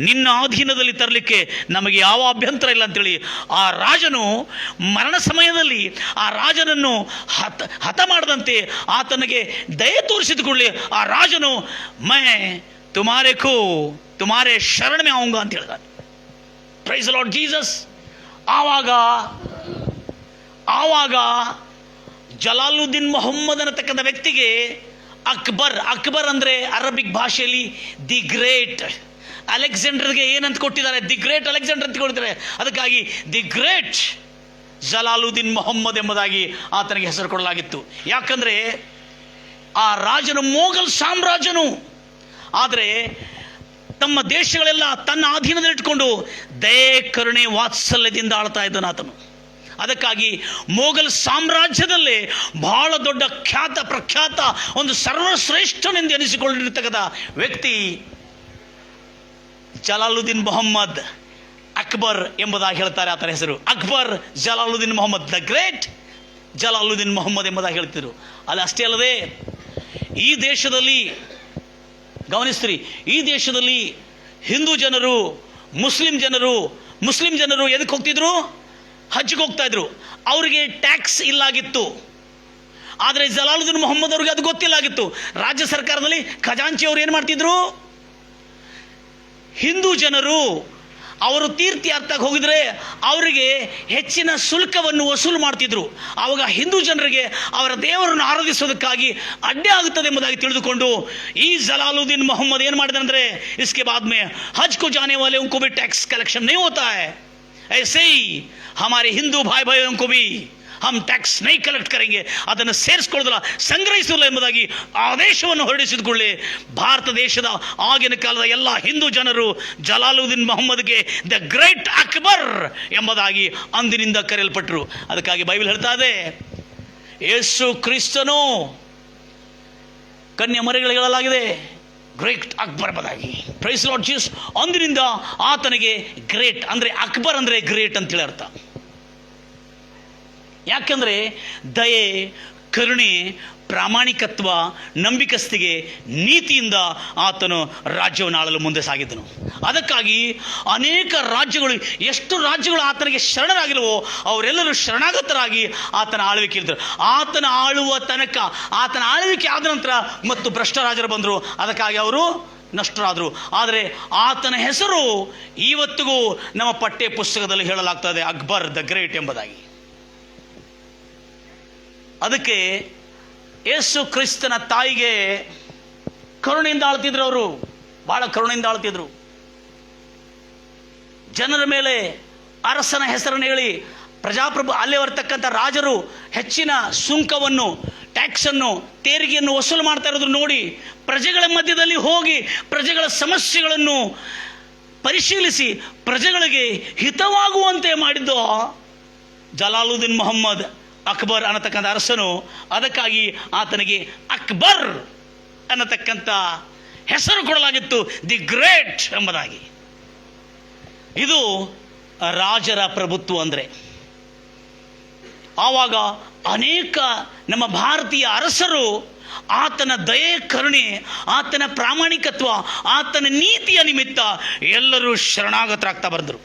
ನಿನ್ನ ಅಧೀನದಲ್ಲಿ ತರಲಿಕ್ಕೆ ನಮಗೆ ಯಾವ ಅಭ್ಯಂತರ ಇಲ್ಲ ಅಂತೇಳಿ ಆ ರಾಜನು ಮರಣ ಸಮಯದಲ್ಲಿ ಆ ರಾಜನನ್ನು ಹತ ಮಾಡದಂತೆ ಆತನಿಗೆ ದಯೆ ತೋರಿಸಿದುಕೊಳ್ಳಿ ಆ ರಾಜನು ಮೈ ತುಮಾರೆ ಶರಣ ಮೇ ಆऊंगा ಅಂತ ಹೇಳಿದ. Praise Lord Jesus. ಆವಾಗ ಜಲಾಲುದ್ದೀನ್ ಮೊಹಮ್ಮದ್ ಅನ್ನತಕ್ಕಂಥ ವ್ಯಕ್ತಿಗೆ ಅಕ್ಬರ್ ಅಂದರೆ ಅರಬಿಕ್ ಭಾಷೆಯಲ್ಲಿ ದಿ ಗ್ರೇಟ್. ಅಲೆಕ್ಸಾಂಡರ್ಗೆ ಏನಂತ ಕೊಟ್ಟಿದ್ದಾರೆ? ದಿ ಗ್ರೇಟ್ ಅಲೆಕ್ಸಾಂಡರ್ ಅಂತ ಕೊಟ್ಟಿದ್ದಾರೆ. ಅದಕ್ಕಾಗಿ ದಿ ಗ್ರೇಟ್ ಜಲಾಲುದ್ದೀನ್ ಮೊಹಮ್ಮದ್ ಎಂಬುದಾಗಿ ಆತನಿಗೆ ಹೆಸರು ಕೊಡಲಾಗಿತ್ತು. ಯಾಕಂದರೆ ಆ ರಾಜನು ಮೊಘಲ್ ಸಾಮ್ರಾಜ್ಯನು, ಆದರೆ ತಮ್ಮ ದೇಶಗಳೆಲ್ಲ ತನ್ನ ಅಧೀನದಲ್ಲಿಟ್ಟುಕೊಂಡು ದಯೆ ಕರುಣೆ ವಾತ್ಸಲ್ಯದಿಂದ ಆಳ್ತಾ ಇದ್ದನು ಆತನು. ಅದಕ್ಕಾಗಿ ಮೊಘಲ್ ಸಾಮ್ರಾಜ್ಯದಲ್ಲೇ ಬಹಳ ದೊಡ್ಡ ಖ್ಯಾತ ಪ್ರಖ್ಯಾತ ಒಂದು ಸರ್ವಶ್ರೇಷ್ಠನೆಂದು ಎನಿಸಿಕೊಂಡಿರ್ತಕ್ಕಂಥ ವ್ಯಕ್ತಿ ಜಲಾಲುದ್ದೀನ್ ಮೊಹಮ್ಮದ್ ಅಕ್ಬರ್ ಎಂಬುದಾಗಿ ಹೇಳ್ತಾರೆ. ಆತನ ಹೆಸರು ಅಕ್ಬರ್ ಜಲಾಲುದ್ದೀನ್ ಮೊಹಮ್ಮದ್, ದ ಗ್ರೇಟ್ ಜಲಾಲುದ್ದೀನ್ ಮೊಹಮ್ಮದ್ ಎಂಬುದಾಗಿ ಹೇಳ್ತಿದ್ರು. ಅಲ್ಲಿ ಅಷ್ಟೇ ಅಲ್ಲದೆ ಈ ದೇಶದಲ್ಲಿ ಗಮನಿಸ್ತೀರಿ, ಈ ದೇಶದಲ್ಲಿ ಹಿಂದೂ ಜನರು ಮುಸ್ಲಿಂ ಜನರು ಎದಕ್ಕೆ ಹೋಗ್ತಿದ್ರು? ಹಜ್ಗೆ ಹೋಗ್ತಾ ಇದ್ರು. ಅವರಿಗೆ ಟ್ಯಾಕ್ಸ್ ಇಲ್ಲಾಗಿತ್ತು. ಆದರೆ ಜಲಾಲುದ್ದೀನ್ ಮೊಹಮ್ಮದ್ ಅವ್ರಿಗೆ ಅದು ಗೊತ್ತಿಲ್ಲಾಗಿತ್ತು. ರಾಜ್ಯ ಸರ್ಕಾರದಲ್ಲಿ ಖಜಾಂಚಿ ಅವರು ಏನು ಮಾಡ್ತಿದ್ರು? ಹಿಂದೂ ಜನರು ಅವರು ತೀರ್ಥಯಾತ್ರೆಗೆ ಹೋಗಿದ್ರೆ ಅವರಿಗೆ ಹೆಚ್ಚಿನ ಶುಲ್ಕವನ್ನು ವಸೂಲು ಮಾಡ್ತಿದ್ರು. ಆವಾಗ ಹಿಂದೂ ಜನರಿಗೆ ಅವರ ದೇವರನ್ನು ಆರಾಧಿಸೋದಕ್ಕಾಗಿ ಅಡ್ಡಿ ಆಗುತ್ತದೆ ಎಂಬುದಾಗಿ ತಿಳಿದುಕೊಂಡು ಈ ಜಲಾಲುದ್ದೀನ್ ಮೊಹಮ್ಮದ್ ಏನು ಮಾಡಿದ ಅಂದರೆ, इसके बाद में हज को जाने वाले उनको भी टैक्स कलेक्शन नहीं होता है, ऐसे ही हमारे हिंदू भाई भाइयों को भी हम ಟ್ಯಾಕ್ಸ್ ನೈ ಕಲೆಕ್ಟ್ ಕರೆಂಗೆ, ಅದನ್ನು ಸೇರಿಸ್ಕೊಳ್ಳೋದಿಲ್ಲ, ಸಂಗ್ರಹಿಸೋದಿಲ್ಲ ಎಂಬುದಾಗಿ ಆದೇಶವನ್ನು ಹೊರಡಿಸಿಕೊಳ್ಳಿ. ಭಾರತ ದೇಶದ ಆಗಿನ ಕಾಲದ ಎಲ್ಲ ಹಿಂದೂ ಜನರು ಜಲಾಲುದ್ದೀನ್ ಮೊಹಮ್ಮದ್ಗೆ ದ ಗ್ರೇಟ್ ಅಕ್ಬರ್ ಎಂಬುದಾಗಿ ಅಂದಿನಿಂದ ಕರೆಯಲ್ಪಟ್ಟರು. ಅದಕ್ಕಾಗಿ ಬೈಬಲ್ ಹೇಳ್ತಾ ಇದೆ, ಯೇಸು ಕ್ರಿಸ್ತನು ಕನ್ಯಾ ಮರಿಗಳಿಗೆ ಹೇಳಲಾಗಿದೆ ಗ್ರೇಟ್ ಅಕ್ಬರ್ ಎಂಬುದಾಗಿ. Praise Lord Jesus. ಅಂದಿನಿಂದ ಆತನಿಗೆ ಗ್ರೇಟ್ ಅಂದರೆ ಅಕ್ಬರ್ ಅಂದರೆ ಗ್ರೇಟ್ ಅಂತೇಳಿ ಅರ್ಥ. ಯಾಕಂದರೆ ದಯೆ, ಕರುಣೆ, ಪ್ರಾಮಾಣಿಕತ್ವ, ನಂಬಿಕಸ್ತಿಗೆ, ನೀತಿಯಿಂದ ಆತನು ರಾಜ್ಯವನ್ನು ಆಳಲು ಮುಂದೆ ಸಾಗಿದ್ದನು. ಅದಕ್ಕಾಗಿ ಅನೇಕ ರಾಜ್ಯಗಳು, ಎಷ್ಟು ರಾಜ್ಯಗಳು ಆತನಿಗೆ ಶರಣರಾಗಿಲ್ಲವೋ ಅವರೆಲ್ಲರೂ ಶರಣಾಗತರಾಗಿ ಆತನ ಆಳ್ವಿಕೆ ಇದ್ದರು. ಆತನ ಆಳುವ ತನಕ, ಆತನ ಆಳ್ವಿಕೆ ಆದ ನಂತರ ಮತ್ತು ಭ್ರಷ್ಟ ರಾಜರು ಬಂದರು, ಅದಕ್ಕಾಗಿ ಅವರು ನಷ್ಟರಾದರು. ಆದರೆ ಆತನ ಹೆಸರು ಇವತ್ತಿಗೂ ನಮ್ಮ ಪಠ್ಯ ಪುಸ್ತಕದಲ್ಲಿ ಹೇಳಲಾಗ್ತದೆ, ಅಕ್ಬರ್ ದ ಗ್ರೇಟ್ ಎಂಬುದಾಗಿ. ಅದಕ್ಕೆ ಯೇಸು ಕ್ರಿಸ್ತನ ತಾಯಿಗೆ ಕರುಣೆಯಿಂದ ಆಳ್ತಿದ್ರು. ಅವರು ಬಹಳ ಕರುಣೆಯಿಂದ ಆಳ್ತಿದ್ರು. ಜನರ ಮೇಲೆ ಅರಸನ ಹೆಸರನ್ನು ಹೇಳಿ ಪ್ರಜಾಪ್ರಭು ಅಲ್ಲಿ ಬರ್ತಕ್ಕಂಥ ರಾಜರು ಹೆಚ್ಚಿನ ಸುಂಕವನ್ನು, ಟ್ಯಾಕ್ಸನ್ನು, ತೆರಿಗೆಯನ್ನು ವಸೂಲು ಮಾಡ್ತಾ ಇರೋದು ನೋಡಿ ಪ್ರಜೆಗಳ ಮಧ್ಯದಲ್ಲಿ ಹೋಗಿ ಪ್ರಜೆಗಳ ಸಮಸ್ಯೆಗಳನ್ನು ಪರಿಶೀಲಿಸಿ ಪ್ರಜೆಗಳಿಗೆ ಹಿತವಾಗುವಂತೆ ಮಾಡಿದ್ದು ಜಲಾಲುದ್ದೀನ್ ಮೊಹಮ್ಮದ್ ಅಕ್ಬರ್ ಅನ್ನತಕ್ಕಂಥ ಅರಸನು. ಅದಕ್ಕಾಗಿ ಆತನಿಗೆ ಅಕ್ಬರ್ ಅನ್ನತಕ್ಕಂಥ ಹೆಸರು ಕೊಡಲಾಗಿತ್ತು, ದಿ ಗ್ರೇಟ್ ಎಂಬುದಾಗಿ. ಇದು ರಾಜರ ಪ್ರಭುತ್ವ ಅಂದರೆ. ಆವಾಗ ಅನೇಕ ನಮ್ಮ ಭಾರತೀಯ ಅರಸರು ಆತನ ದಯೆ, ಕರುಣೆ, ಆತನ ಪ್ರಾಮಾಣಿಕತ್ವ, ಆತನ ನೀತಿಯ ನಿಮಿತ್ತ ಎಲ್ಲರೂ ಶರಣಾಗತರಾಗ್ತಾ ಬಂದರು.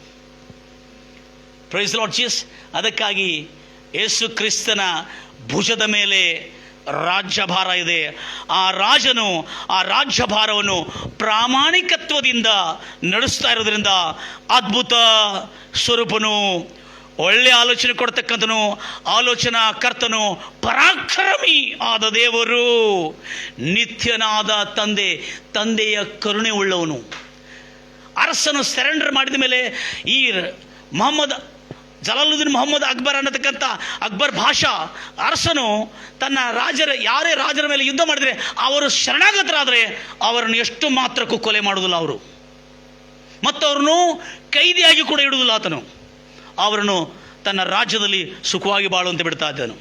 Praise Lord Jesus. ಅದಕ್ಕಾಗಿ ಯೇಸು ಕ್ರಿಸ್ತನ ಭುಜದ ಮೇಲೆ ರಾಜ್ಯಭಾರ ಇದೆ. ಆ ರಾಜನು ಆ ರಾಜ್ಯಭಾರವನ್ನು ಪ್ರಾಮಾಣಿಕತ್ವದಿಂದ ನಡೆಸ್ತಾ ಇರೋದ್ರಿಂದ ಅದ್ಭುತ ಸ್ವರೂಪನು, ಒಳ್ಳೆಯ ಆಲೋಚನೆ ಕೊಡ್ತಕ್ಕಂಥನು, ಆಲೋಚನಾ ಕರ್ತನು, ಪರಾಕ್ರಮಿ ಆದ ದೇವರು, ನಿತ್ಯನಾದ ತಂದೆಯ ಕರುಣೆ ಉಳ್ಳವನು. ಅರಸನು ಸರೆಂಡರ್ ಮಾಡಿದ ಮೇಲೆ ಈ ಜಲಾಲುದ್ದೀನ್ ಮೊಹಮ್ಮದ್ ಅಕ್ಬರ್ ಅನ್ನತಕ್ಕಂಥ ಅಕ್ಬರ್ ಭಾಷಾ ಅರಸನು ತನ್ನ ಯಾರೇ ರಾಜರ ಮೇಲೆ ಯುದ್ಧ ಮಾಡಿದರೆ ಅವರು ಶರಣಾಗತರಾದರೆ ಅವರನ್ನು ಎಷ್ಟು ಮಾತ್ರಕ್ಕೂ ಕೊಲೆ ಮಾಡುವುದಿಲ್ಲ ಅವರು, ಮತ್ತು ಅವರನ್ನು ಕೈದಿಯಾಗಿ ಕೂಡ ಇಡುವುದಿಲ್ಲ. ಆತನು ಅವರನ್ನು ತನ್ನ ರಾಜ್ಯದಲ್ಲಿ ಸುಖವಾಗಿ ಬಾಳುವಂತೆ ಬಿಡ್ತಾ ಇದ್ದನು.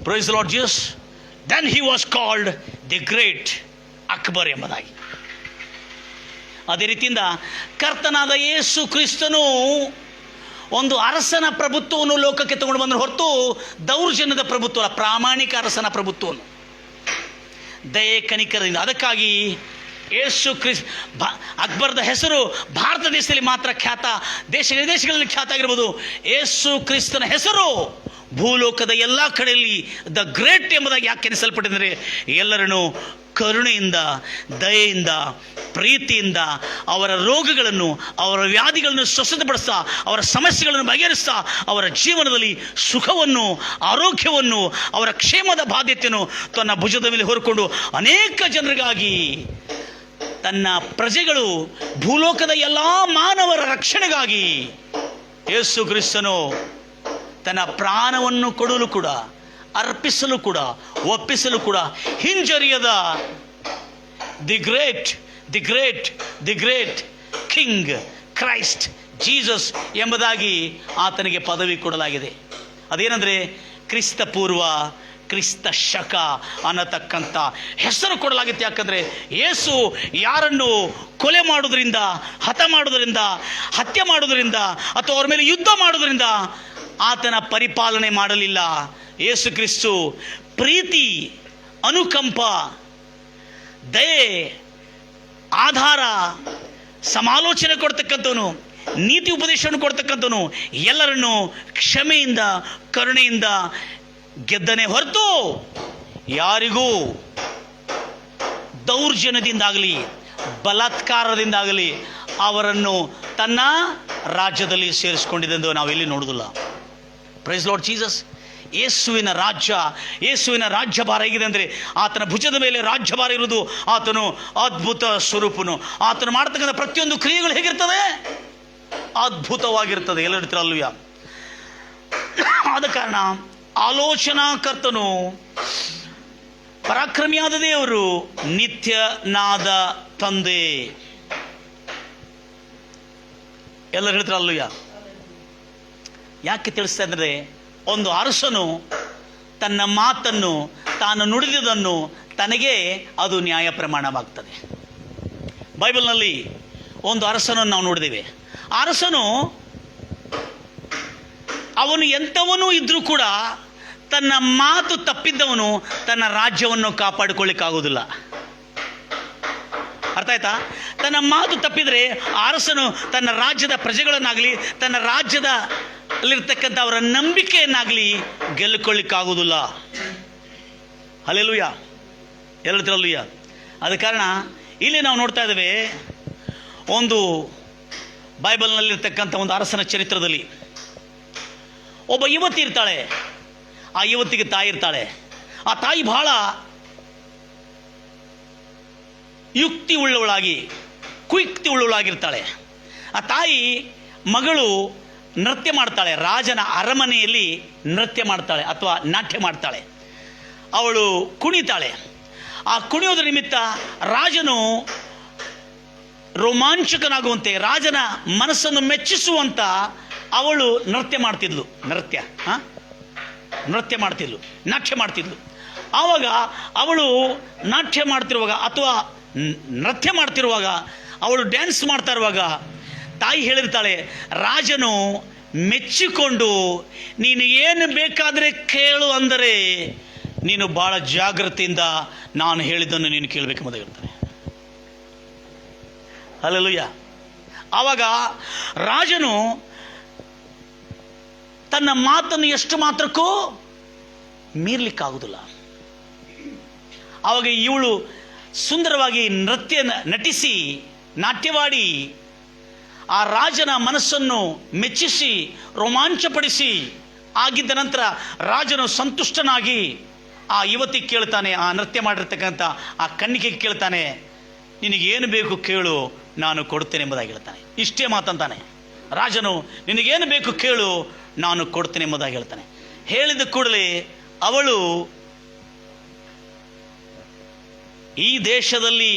Praise Lord Jesus. Then he was called the great Akbar ಎಂಬುದಾಗಿ. ಅದೇ ರೀತಿಯಿಂದ ಕರ್ತನಾದ ಯೇಸು ಕ್ರಿಸ್ತನು ಒಂದು ಅರಸನ ಪ್ರಭುತ್ವವನ್ನು ಲೋಕಕ್ಕೆ ತಗೊಂಡು ಬಂದ ಹೊರತು ದೌರ್ಜನ್ಯದ ಪ್ರಭುತ್ವ, ಪ್ರಾಮಾಣಿಕ ಅರಸನ ಪ್ರಭುತ್ವವನ್ನು ದಯೆ ಕನಿಕರದಿಂದ. ಅದಕ್ಕಾಗಿ ಯೇಸು ಅಕ್ಬರ್ದ ಹೆಸರು ಭಾರತ ದೇಶದಲ್ಲಿ ಮಾತ್ರ ಖ್ಯಾತ, ದೇಶ ವಿದೇಶಗಳಲ್ಲಿ ಖ್ಯಾತ ಆಗಿರ್ಬೋದು. ಯೇಸು ಕ್ರಿಸ್ತನ ಹೆಸರು ಭೂಲೋಕದ ಎಲ್ಲ ಕಡೆಯಲ್ಲಿ ದ ಗ್ರೇಟ್ ಎಂಬುದಾಗಿ ಯಾಕೆ ಎನಿಸಲ್ಪಟ್ಟಿದ್ದಾರೆ? ಎಲ್ಲರನ್ನು ಕರುಣೆಯಿಂದ, ದಯೆಯಿಂದ, ಪ್ರೀತಿಯಿಂದ ಅವರ ರೋಗಗಳನ್ನು, ಅವರ ವ್ಯಾಧಿಗಳನ್ನು ಸ್ವಸ್ಥಪಡಿಸ್ತಾ, ಅವರ ಸಮಸ್ಯೆಗಳನ್ನು ಬಗೆಹರಿಸ್ತಾ, ಅವರ ಜೀವನದಲ್ಲಿ ಸುಖವನ್ನು, ಆರೋಗ್ಯವನ್ನು, ಅವರ ಕ್ಷೇಮದ ಬಾಧ್ಯತೆಯನ್ನು ತನ್ನ ಭುಜದ ಮೇಲೆ ಹೊರಕೊಂಡು ಅನೇಕ ಜನರಿಗಾಗಿ, ತನ್ನ ಪ್ರಜೆಗಳು, ಭೂಲೋಕದ ಎಲ್ಲ ಮಾನವರ ರಕ್ಷಣೆಗಾಗಿ ಯೇಸು ಕ್ರಿಸ್ತನು ತನ್ನ ಪ್ರಾಣವನ್ನು ಕೊಡಲು ಕೂಡ, ಅರ್ಪಿಸಲು ಕೂಡ, ಒಪ್ಪಿಸಲು ಕೂಡ ಹಿಂಜರಿಯದ the great king Christ Jesus ಎಂಬುದಾಗಿ ಆತನಿಗೆ ಪದವಿ ಕೊಡಲಾಗಿದೆ. ಅದೇನೆಂದರೆ ಕ್ರಿಸ್ತ ಪೂರ್ವ, ಕ್ರಿಸ್ತ ಶಕ ಅನ್ನತಕ್ಕಂಥ ಹೆಸರು ಕೊಡಲಾಗಿತ್ತು. ಯಾಕಂದರೆ ಯೇಸು ಯಾರನ್ನು ಕೊಲೆ ಮಾಡೋದ್ರಿಂದ, ಹತ್ಯೆ ಮಾಡೋದ್ರಿಂದ ಅಥವಾ ಅವ್ರ ಮೇಲೆ ಯುದ್ಧ ಮಾಡೋದ್ರಿಂದ ಆತನ ಪರಿಪಾಲನೆ ಮಾಡಲಿಲ್ಲ. ಯೇಸು ಕ್ರಿಸ್ತು ಪ್ರೀತಿ, ಅನುಕಂಪ, ದಯೆ, ಆಧಾರ, ಸಮಾಲೋಚನೆ ಕೊಡ್ತಕ್ಕಂಥವನು, ನೀತಿ ಉಪದೇಶವನ್ನು ಕೊಡ್ತಕ್ಕಂಥವನು, ಎಲ್ಲರನ್ನು ಕ್ಷಮೆಯಿಂದ, ಕರುಣೆಯಿಂದ ಗೆದ್ದನೆ ಹೊರತು ಯಾರಿಗೂ ದೌರ್ಜನ್ಯದಿಂದಾಗಲಿ, ಬಲಾತ್ಕಾರದಿಂದಾಗಲಿ ಅವರನ್ನು ತನ್ನ ರಾಜ್ಯದಲ್ಲಿ ಸೇರಿಸಿಕೊಂಡಿದ್ದೆಂದು ನಾವೆಲ್ಲಿ ನೋಡುವುದಿಲ್ಲ. Praise Lord Jesus. ಯೇಸುವಿನ ರಾಜ್ಯಭಾರ ಹೇಗಿದೆ ಅಂದರೆ, ಆತನ ಭುಜದ ಮೇಲೆ ರಾಜ್ಯಭಾರ ಇರುವುದು. ಆತನು ಅದ್ಭುತ ಸ್ವರೂಪನು. ಆತನು ಮಾಡ್ತಕ್ಕಂಥ ಪ್ರತಿಯೊಂದು ಕ್ರಿಯೆಗಳು ಹೇಗಿರ್ತದೆ? ಅದ್ಭುತವಾಗಿರ್ತದೆ. ಎಲ್ಲ ಹೇಳ್ತೀರಲ್ವ? ಆದ ಕಾರಣ ಆಲೋಚನಾಕರ್ತನು, ಪರಾಕ್ರಮಿಯಾದ ದೇವರು, ನಿತ್ಯನಾದ ತಂದೆ. ಎಲ್ಲರೂ ಹೇಳ್ತೀರಲ್ವ? ಯಾಕೆ ತಿಳಿಸ್ತಾ ಇದ್ದಾರೆ? ಒಂದು ಅರಸನು ತನ್ನ ಮಾತನ್ನು, ತಾನು ನುಡಿದುದನ್ನು ತನಗೆ ಅದು ನ್ಯಾಯ ಪ್ರಮಾಣವಾಗ್ತದೆ. ಬೈಬಲ್ನಲ್ಲಿ ಒಂದು ಅರಸನನ್ನು ನಾವು ನೋಡಿದ್ದೇವೆ. ಅರಸನು ಅವನು ಎಂಥವನೂ ಇದ್ರೂ ಕೂಡ ತನ್ನ ಮಾತು ತಪ್ಪಿದ್ದವನು ತನ್ನ ರಾಜ್ಯವನ್ನು ಕಾಪಾಡಿಕೊಳ್ಳಿಕ್ಕಾಗೋದಿಲ್ಲ. ಅರ್ಥ ಆಯ್ತಾ? ತನ್ನ ಮಾತು ತಪ್ಪಿದರೆ ಅರಸನು ತನ್ನ ರಾಜ್ಯದ ಪ್ರಜೆಗಳನ್ನಾಗಲಿ, ತನ್ನ ರಾಜ್ಯದಲ್ಲಿರ್ತಕ್ಕಂಥ ಅವರ ನಂಬಿಕೆಯನ್ನಾಗಲಿ ಗೆಲ್ಲುಕೊಳ್ಳಿಕ್ಕಾಗುವುದಿಲ್ಲ. ಹಲ್ಲೆಲೂಯಾ. ಹೇಳ್ತಿರಲ್ಲೂಯ್ಯ. ಆದ ಕಾರಣ ಇಲ್ಲಿ ನಾವು ನೋಡ್ತಾ ಇದ್ದೇವೆ, ಒಂದು ಬೈಬಲ್ನಲ್ಲಿರ್ತಕ್ಕಂಥ ಒಂದು ಅರಸನ ಚರಿತ್ರದಲ್ಲಿ ಒಬ್ಬ ಯುವತಿ ಇರ್ತಾಳೆ. ಆ ಯುವತಿಗೆ ತಾಯಿ ಇರ್ತಾಳೆ. ಆ ತಾಯಿ ಬಹಳ ಯುಕ್ತಿ ಉಳ್ಳವಳಾಗಿರ್ತಾಳೆ. ಆ ತಾಯಿ ಮಗಳು ನೃತ್ಯ ಮಾಡ್ತಾಳೆ. ರಾಜನ ಅರಮನೆಯಲ್ಲಿ ನೃತ್ಯ ಮಾಡ್ತಾಳೆ ಅಥವಾ ನಾಟ್ಯ ಮಾಡ್ತಾಳೆ. ಅವಳು ಕುಣಿತಾಳೆ. ಆ ಕುಣಿಯೋದ್ರ ನಿಮಿತ್ತ ರಾಜನು ರೋಮಾಂಚಕನಾಗುವಂತೆ, ರಾಜನ ಮನಸ್ಸನ್ನು ಮೆಚ್ಚಿಸುವಂತ ಅವಳು ನಾಟ್ಯ ಮಾಡ್ತಿದ್ಲು. ಆವಾಗ ಅವಳು ನಾಟ್ಯ ಮಾಡ್ತಿರುವಾಗ ಅಥವಾ ನೃತ್ಯ ಮಾಡ್ತಿರುವಾಗ, ಅವಳು ಡ್ಯಾನ್ಸ್ ಮಾಡ್ತಾ ಇರುವಾಗ ತಾಯಿ ಹೇಳಿರ್ತಾಳೆ, ರಾಜನು ಮೆಚ್ಚಿಕೊಂಡು ನೀನು ಏನು ಬೇಕಾದರೆ ಕೇಳು ಅಂದರೆ ನೀನು ಭಾಳ ಜಾಗ್ರತೆಯಿಂದ ನಾನು ಹೇಳಿದ್ದನ್ನು ನೀನು ಕೇಳಬೇಕೆಂಬುದು ಹೇಳ್ತಾನೆ. ಹಲ್ಲೆಲೂಯಾ. ಆವಾಗ ರಾಜನು ತನ್ನ ಮಾತನ್ನು ಎಷ್ಟು ಮಾತ್ರಕ್ಕೂ ಮೀರ್ಲಿಕ್ಕಾಗುವುದಿಲ್ಲ. ಆವಾಗ ಇವಳು ಸುಂದರವಾಗಿ ನಟಿಸಿ, ನಾಟ್ಯವಾಡಿ ಆ ರಾಜನ ಮನಸ್ಸನ್ನು ಮೆಚ್ಚಿಸಿ, ರೋಮಾಂಚಪಡಿಸಿ ಆಗಿದ್ದ ನಂತರ ರಾಜನು ಸಂತುಷ್ಟನಾಗಿ ಆ ಯುವತಿ ಕೇಳ್ತಾನೆ, ಆ ನೃತ್ಯ ಮಾಡಿರ್ತಕ್ಕಂಥ ಆ ಕನ್ನಿಕೆಗೆ ಕೇಳ್ತಾನೆ, ನಿನಗೇನು ಬೇಕು ಕೇಳು, ನಾನು ಕೊಡ್ತೇನೆ ಎಂಬುದಾಗಿ ಹೇಳ್ತಾನೆ. ಇಷ್ಟೇ ಮಾತಂತಾನೆ ರಾಜನು, ನಿನಗೇನು ಬೇಕು ಕೇಳು, ನಾನು ಕೊಡ್ತೇನೆ ಎಂಬುದಾಗಿ ಹೇಳ್ತಾನೆ. ಹೇಳಿದ ಕೂಡಲೇ ಅವಳು ಈ ದೇಶದಲ್ಲಿ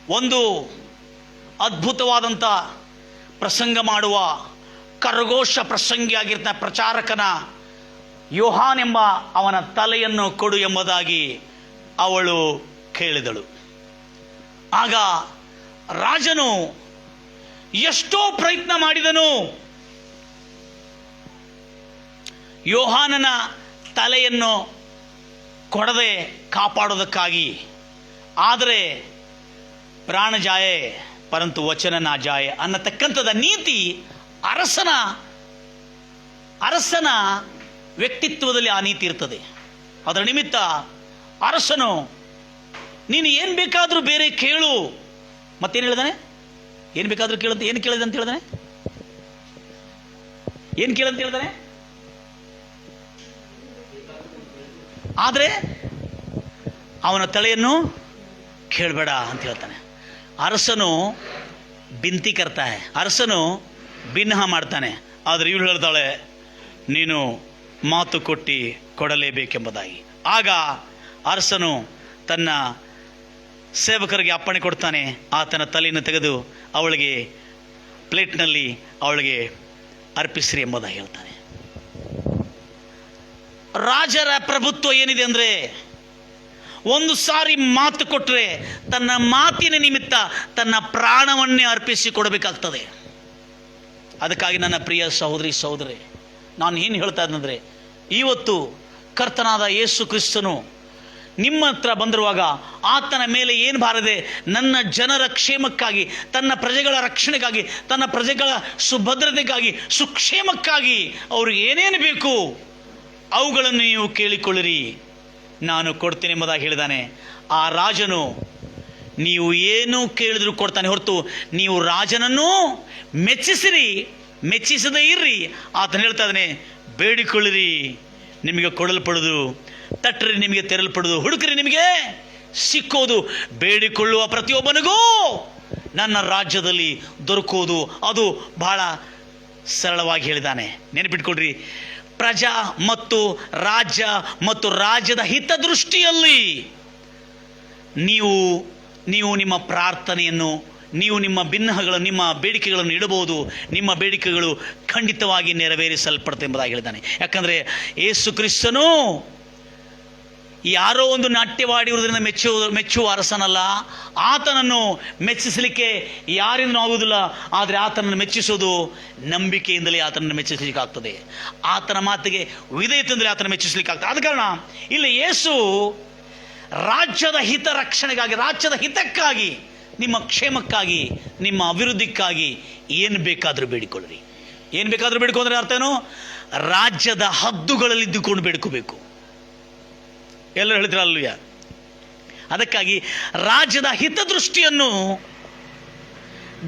ಒಂದು ಅದ್ಭುತವಾದಂಥ ಪ್ರಸಂಗ ಮಾಡುವ ಕರಘೋಷ ಪ್ರಸಂಗಿಯಾಗಿರ್ತ ಪ್ರಚಾರಕನ ಯೋಹಾನ್ ಎಂಬ ಅವನ ತಲೆಯನ್ನು ಕೊಡು ಎಂಬುದಾಗಿ ಅವಳು ಕೇಳಿದಳು. ಆಗ ರಾಜನು ಎಷ್ಟೋ ಪ್ರಯತ್ನ ಮಾಡಿದನು ಯೋಹಾನನ ತಲೆಯನ್ನು ಕೊಡದೆ ಕಾಪಾಡೋದಕ್ಕಾಗಿ. ಆದರೆ ಪ್ರಾಣ ಜಾಯೆ ಪರಂತು ವಚನ ನಾ ಜಾಯೆ ಅನ್ನತಕ್ಕಂಥದ ನೀತಿ ಅರಸನ ವ್ಯಕ್ತಿತ್ವದಲ್ಲಿ ಆ ನೀತಿ ಇರ್ತದೆ. ಅದರ ನಿಮಿತ್ತ ಅರಸನು ನೀನು ಏನು ಬೇಕಾದರೂ ಬೇರೆ ಕೇಳು. ಮತ್ತೇನು ಹೇಳಿದಾನೆ? ಏನು ಬೇಕಾದರೂ ಕೇಳಂತ. ಏನು ಕೇಳಿದೆ ಅಂತ ಹೇಳಿದಾನೆ? ಏನು ಕೇಳಂತ ಹೇಳಿದಾನೆ? ಆದರೆ ಅವನ ತಲೆಯನ್ನು ಕೇಳಬೇಡ ಅಂತ ಹೇಳ್ತಾನೆ. ಅರಸನು ಬಿಂತಿ ಕರ್ತಾನೆ, ಅರಸನು ಭಿನ್ನಹ ಮಾಡ್ತಾನೆ. ಆದರೆ ಇವಳು ಹೇಳ್ತಾಳೆ, ನೀನು ಮಾತು ಕೊಟ್ಟು ಕೊಡಲೇಬೇಕೆಂಬುದಾಗಿ. ಆಗ ಅರಸನು ತನ್ನ ಸೇವಕರಿಗೆ ಅಪ್ಪಣೆ ಕೊಡ್ತಾನೆ, ಆತನ ತಲೆಯನ್ನು ತೆಗೆದು ಅವಳಿಗೆ ಪ್ಲೇಟ್ನಲ್ಲಿ ಅವಳಿಗೆ ಅರ್ಪಿಸ್ರಿ ಎಂಬುದಾಗಿ ಹೇಳ್ತಾನೆ. ರಾಜರ ಪ್ರಭುತ್ವ ಏನಿದೆ ಅಂದರೆ, ಒಂದು ಸಾರಿ ಮಾತು ಕೊಟ್ಟರೆ ತನ್ನ ಮಾತಿನ ನಿಮಿತ್ತ ತನ್ನ ಪ್ರಾಣವನ್ನೇ ಅರ್ಪಿಸಿ ಕೊಡಬೇಕಾಗ್ತದೆ. ಅದಕ್ಕಾಗಿ ನನ್ನ ಪ್ರಿಯ ಸಹೋದರಿ ಸಹೋದರಿ, ನಾನು ಏನು ಹೇಳ್ತಾ ಇದ್ದಂದರೆ, ಇವತ್ತು ಕರ್ತನಾದ ಯೇಸು ಕ್ರಿಸ್ತನು ನಿಮ್ಮ ಹತ್ರ ಬಂದಿರುವಾಗ ಆತನ ಮೇಲೆ ಏನು ಬಾರದೆ, ನನ್ನ ಜನರ ಕ್ಷೇಮಕ್ಕಾಗಿ, ತನ್ನ ಪ್ರಜೆಗಳ ರಕ್ಷಣೆಗಾಗಿ, ತನ್ನ ಪ್ರಜೆಗಳ ಸುಭದ್ರತೆಗಾಗಿ, ಸುಕ್ಷೇಮಕ್ಕಾಗಿ ಅವ್ರಿಗೆ ಏನೇನು ಬೇಕು ಅವುಗಳನ್ನು ನೀವು ಕೇಳಿಕೊಳ್ಳಿರಿ, ನಾನು ಕೊಡ್ತೇನೆ ಎಂಬುದಾಗಿ ಹೇಳಿದಾನೆ. ಆ ರಾಜನು ನೀವು ಏನು ಕೇಳಿದ್ರು ಕೊಡ್ತಾನೆ ಹೊರತು ನೀವು ರಾಜನನ್ನು ಮೆಚ್ಚಿಸಿರಿ, ಮೆಚ್ಚಿಸದೇ ಇರ್ರಿ. ಆತನು ಹೇಳ್ತಾ ಇದ್ದಾನೆ, ಬೇಡಿಕೊಳ್ಳಿರಿ ನಿಮಗೆ ಕೊಡಲ್ಪಡುವುದು, ತಟ್ಟರಿ ನಿಮಗೆ ತೆರಲ್ಪಡುವುದು, ಹುಡುಕರಿ ನಿಮಗೆ ಸಿಕ್ಕೋದು. ಬೇಡಿಕೊಳ್ಳುವ ಪ್ರತಿಯೊಬ್ಬನಿಗೂ ನನ್ನ ರಾಜ್ಯದಲ್ಲಿ ದೊರಕುವುದು. ಅದು ಬಹಳ ಸರಳವಾಗಿ ಹೇಳಿದ್ದಾನೆ. ನೆನಪಿಟ್ಕೊಳ್ರಿ, ಪ್ರಜಾ ಮತ್ತು ರಾಜ್ಯ ಮತ್ತು ರಾಜ್ಯದ ಹಿತದೃಷ್ಟಿಯಲ್ಲಿ ನೀವು ನಿಮ್ಮ ಪ್ರಾರ್ಥನೆಯನ್ನು, ನೀವು ನಿಮ್ಮ ಭಿನ್ನಹಗಳನ್ನು, ನಿಮ್ಮ ಬೇಡಿಕೆಗಳನ್ನು ಇಡಬಹುದು. ನಿಮ್ಮ ಬೇಡಿಕೆಗಳು ಖಂಡಿತವಾಗಿ ನೆರವೇರಿಸಲ್ಪಡುತ್ತೆ ಎಂಬುದಾಗಿ ಹೇಳಿದ್ದಾನೆ. ಯಾಕಂದರೆ ಯೇಸು ಕ್ರಿಸ್ತನು ಯಾರೋ ಒಂದು ನಾಟ್ಯವಾಡಿರುವುದರಿಂದ ಮೆಚ್ಚುವ ಅರಸನಲ್ಲ. ಆತನನ್ನು ಮೆಚ್ಚಿಸಲಿಕ್ಕೆ ಯಾರಿಂದಲೂ ಆಗುವುದಿಲ್ಲ. ಆದರೆ ಆತನನ್ನು ಮೆಚ್ಚಿಸೋದು ನಂಬಿಕೆಯಿಂದಲೇ ಆತನನ್ನು ಮೆಚ್ಚಿಸಲಿಕ್ಕಾಗ್ತದೆ. ಆತನ ಮಾತಿಗೆ ವಿಧೇಯತೆಯಿಂದಲೇ ಆತನ ಮೆಚ್ಚಿಸಲಿಕ್ಕಾಗ್ತದೆ. ಆದ ಕಾರಣ ಇಲ್ಲಿ ಯೇಸು ರಾಜ್ಯದ ಹಿತ ರಕ್ಷಣೆಗಾಗಿ, ರಾಜ್ಯದ ಹಿತಕ್ಕಾಗಿ, ನಿಮ್ಮ ಕ್ಷೇಮಕ್ಕಾಗಿ, ನಿಮ್ಮ ಅಭಿವೃದ್ಧಿಕ್ಕಾಗಿ ಏನು ಬೇಕಾದರೂ ಬೇಡಿಕೊಳ್ಳಿರಿ. ಏನು ಬೇಕಾದರೂ ಬೇಡಿಕೊಂಡ್ರೆ ಅರ್ಥ ಏನು? ರಾಜ್ಯದ ಹದ್ದುಗಳಲ್ಲಿ ಇದ್ದುಕೊಂಡು ಬೇಡ್ಕೋಬೇಕು. ಎಲ್ಲರೂ ಹೇಳ್ತೀರ ಅಲ್ವಯ್ಯ? ಅದಕ್ಕಾಗಿ ರಾಜ್ಯದ ಹಿತದೃಷ್ಟಿಯನ್ನು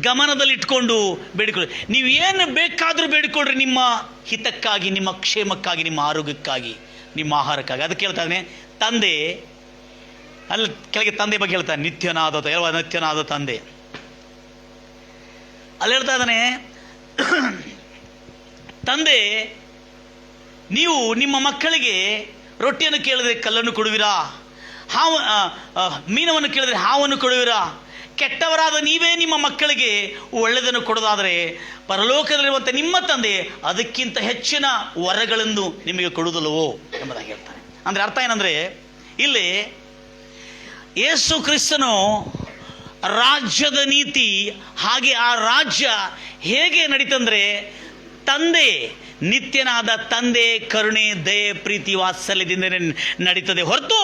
ಗಮನದಲ್ಲಿಟ್ಕೊಂಡು ಬೇಡಿಕೊಳ್ಳಿ. ನೀವು ಏನು ಬೇಕಾದರೂ ಬೇಡಿಕೊಳ್ಳ್ರಿ, ನಿಮ್ಮ ಹಿತಕ್ಕಾಗಿ, ನಿಮ್ಮ ಕ್ಷೇಮಕ್ಕಾಗಿ, ನಿಮ್ಮ ಆರೋಗ್ಯಕ್ಕಾಗಿ, ನಿಮ್ಮ ಆಹಾರಕ್ಕಾಗಿ. ಅದಕ್ಕೆ ಹೇಳ್ತಾನೆ ತಂದೆ, ಅಲ್ಲಿ ಕೆಳಗೆ ತಂದೆ ಬಗ್ಗೆ ಹೇಳ್ತಾನೆ, ನಿತ್ಯನಾದ ತಂದೆ. ಅಲ್ಲಿ ಹೇಳ್ತಾ ಇದ್ದಾನೆ, ತಂದೆ ನೀವು ನಿಮ್ಮ ಮಕ್ಕಳಿಗೆ ರೊಟ್ಟಿಯನ್ನು ಕೇಳಿದ್ರೆ ಕಲ್ಲನ್ನು ಕೊಡುವಿರಾ? ಮೀನವನ್ನು ಕೇಳಿದ್ರೆ ಹಾವನ್ನು ಕೊಡುವಿರಾ? ಕೆಟ್ಟವರಾದ ನೀವೇ ನಿಮ್ಮ ಮಕ್ಕಳಿಗೆ ಒಳ್ಳೆಯದನ್ನು ಕೊಡೋದಾದರೆ ಪರಲೋಕದಲ್ಲಿರುವಂಥ ನಿಮ್ಮ ತಂದೆ ಅದಕ್ಕಿಂತ ಹೆಚ್ಚಿನ ವರಗಳನ್ನು ನಿಮಗೆ ಕೊಡುವುದಿಲ್ಲವೋ ಎಂಬುದಾಗಿ ಹೇಳ್ತಾನೆ. ಅಂದರೆ ಅರ್ಥ ಏನಂದರೆ, ಇಲ್ಲಿ ಯೇಸು ಕ್ರಿಸ್ತನು ರಾಜ್ಯದ ನೀತಿ, ಹಾಗೆ ಆ ರಾಜ್ಯ ಹೇಗೆ ನಡೀತಂದ್ರೆ, ತಂದೆ, ನಿತ್ಯನಾದ ತಂದೆ ಕರುಣೆ, ದಯೆ, ಪ್ರೀತಿ, ವಾತ್ಸಲ್ಯದಿಂದ ನಡೀತದೆ ಹೊರತು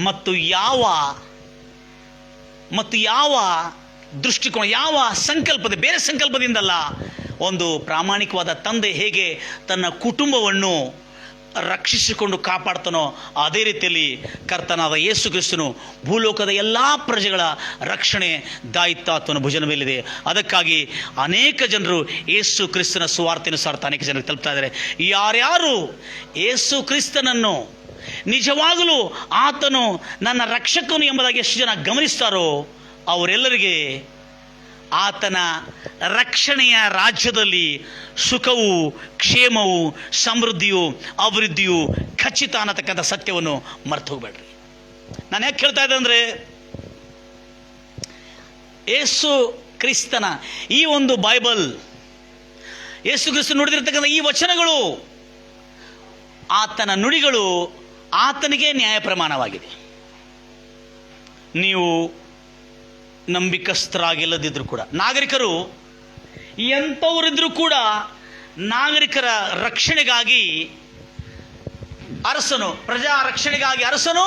ಮತ್ತು ಯಾವ ದೃಷ್ಟಿಕೋನ, ಯಾವ ಸಂಕಲ್ಪದ, ಬೇರೆ ಸಂಕಲ್ಪದಿಂದಲ್ಲ. ಒಂದು ಪ್ರಾಮಾಣಿಕವಾದ ತಂದೆ ಹೇಗೆ ತನ್ನ ಕುಟುಂಬವನ್ನು ರಕ್ಷಿಸಿಕೊಂಡು ಕಾಪಾಡ್ತಾನೋ ಅದೇ ರೀತಿಯಲ್ಲಿ ಕರ್ತನಾದ ಯೇಸು ಕ್ರಿಸ್ತನು ಭೂಲೋಕದ ಎಲ್ಲ ಪ್ರಜೆಗಳ ರಕ್ಷಣೆ ದಾಯಿತ್ವ ಆತನ ಭುಜನ ಮೇಲಿದೆ. ಅದಕ್ಕಾಗಿ ಅನೇಕ ಜನರು ಯೇಸು ಕ್ರಿಸ್ತನ ಸುವಾರ್ತೆಯನ್ನು ಸಾರ್ತಾ ಅನೇಕ ಜನರಿಗೆ ತಲುಪ್ತಾ ಇದ್ದಾರೆ. ಯಾರ್ಯಾರು ಯೇಸು ಕ್ರಿಸ್ತನನ್ನು ನಿಜವಾಗಲೂ ಆತನು ನನ್ನ ರಕ್ಷಕನು ಎಂಬುದಾಗಿ ಎಷ್ಟು ಜನ ಗಮನಿಸ್ತಾರೋ ಅವರೆಲ್ಲರಿಗೆ ಆತನ ರಕ್ಷಣೆಯ ರಾಜ್ಯದಲ್ಲಿ ಸುಖವು, ಕ್ಷೇಮವು, ಸಮೃದ್ಧಿಯು, ಅಭಿವೃದ್ಧಿಯು ಖಚಿತ ಅನ್ನತಕ್ಕಂಥ ಸತ್ಯವನ್ನು ಮರ್ತು ಹೋಗ್ಬೇಡ್ರಿ. ನಾನು ಯಾಕೆ ಹೇಳ್ತಾ ಇದ್ದೆ ಅಂದರೆ, ಯೇಸು ಕ್ರಿಸ್ತನ ಈ ಒಂದು ಬೈಬಲ್, ಯೇಸು ಕ್ರಿಸ್ತ ನುಡಿದಿರ್ತಕ್ಕಂಥ ಈ ವಚನಗಳು, ಆತನ ನುಡಿಗಳು ಆತನಿಗೆ ನ್ಯಾಯ ಪ್ರಮಾಣವಾಗಿದೆ. ನೀವು ನಂಬಿಕಸ್ಥರಾಗಿಲ್ಲದಿದ್ದರೂ ಕೂಡ, ನಾಗರಿಕರು ಎಂಥವರಿದ್ರೂ ಕೂಡ ನಾಗರಿಕರ ರಕ್ಷಣೆಗಾಗಿ ಅರಸನು, ಪ್ರಜಾ ರಕ್ಷಣೆಗಾಗಿ ಅರಸನು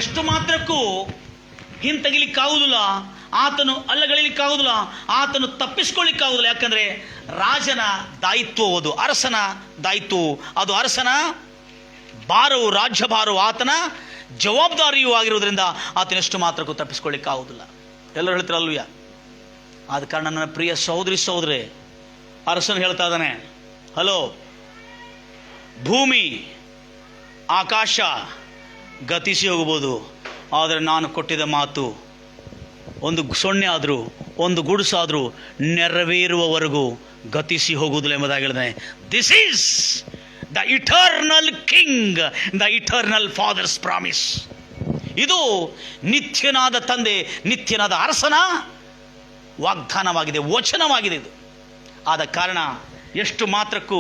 ಎಷ್ಟು ಮಾತ್ರಕ್ಕೂ ಹಿಂತೆಗಿಲಿಕ್ಕಾಗುವುದಿಲ್ಲ. ಆತನು ಅಲ್ಲಗಳಿಲಿಕ್ಕಾಗೋದಿಲ್ಲ, ಆತನು ತಪ್ಪಿಸ್ಕೊಳ್ಳಿಕ್ಕಾಗೋದಿಲ್ಲ. ಯಾಕಂದರೆ ರಾಜನ ದಾಯಿತ್ವ ಅದು, ಅರಸನ ದಾಯಿತ್ವವು ಅದು, ಅರಸನ ಭಾರವು, ರಾಜ್ಯಭಾರವು ಆತನ ಜವಾಬ್ದಾರಿಯೂ ಆಗಿರುವುದರಿಂದ ಆತನೆಷ್ಟು ಮಾತ್ರಕ್ಕೂ ತಪ್ಪಿಸ್ಕೊಳ್ಳಿಕ್ಕಾಗೋದಿಲ್ಲ. ಎಲ್ಲರೂ ಹೇಳ್ತಿರಲ್ವಯ್ಯ. ಆದ ಕಾರಣ ನನ್ನ ಪ್ರಿಯ ಸಹೋದರಿ, ಅರಸನು ಹೇಳ್ತಾ ಇದ್ದಾನೆ, ಹಲೋ, ಭೂಮಿ ಆಕಾಶ ಗತಿಸಿ ಹೋಗ್ಬೋದು, ಆದರೆ ನಾನು ಕೊಟ್ಟಿದ್ದ ಮಾತು ಒಂದು ಸೊನ್ನೆ ಆದರೂ ಒಂದು ಗುಡುಸಾದರೂ ನೆರವೇರುವವರೆಗೂ ಗತಿಸಿ ಹೋಗುವುದಿಲ್ಲ ಎಂಬುದಾಗಿ ಹೇಳಿದೆ. This is the eternal king, the eternal father's promise. ಇದು ನಿತ್ಯನಾದ ತಂದೆ, ನಿತ್ಯನಾದ ಅರಸನ ವಾಗ್ದಾನವಾಗಿದೆ, ವಚನವಾಗಿದೆ ಇದು. ಆದ ಕಾರಣ ಎಷ್ಟು ಮಾತ್ರಕ್ಕೂ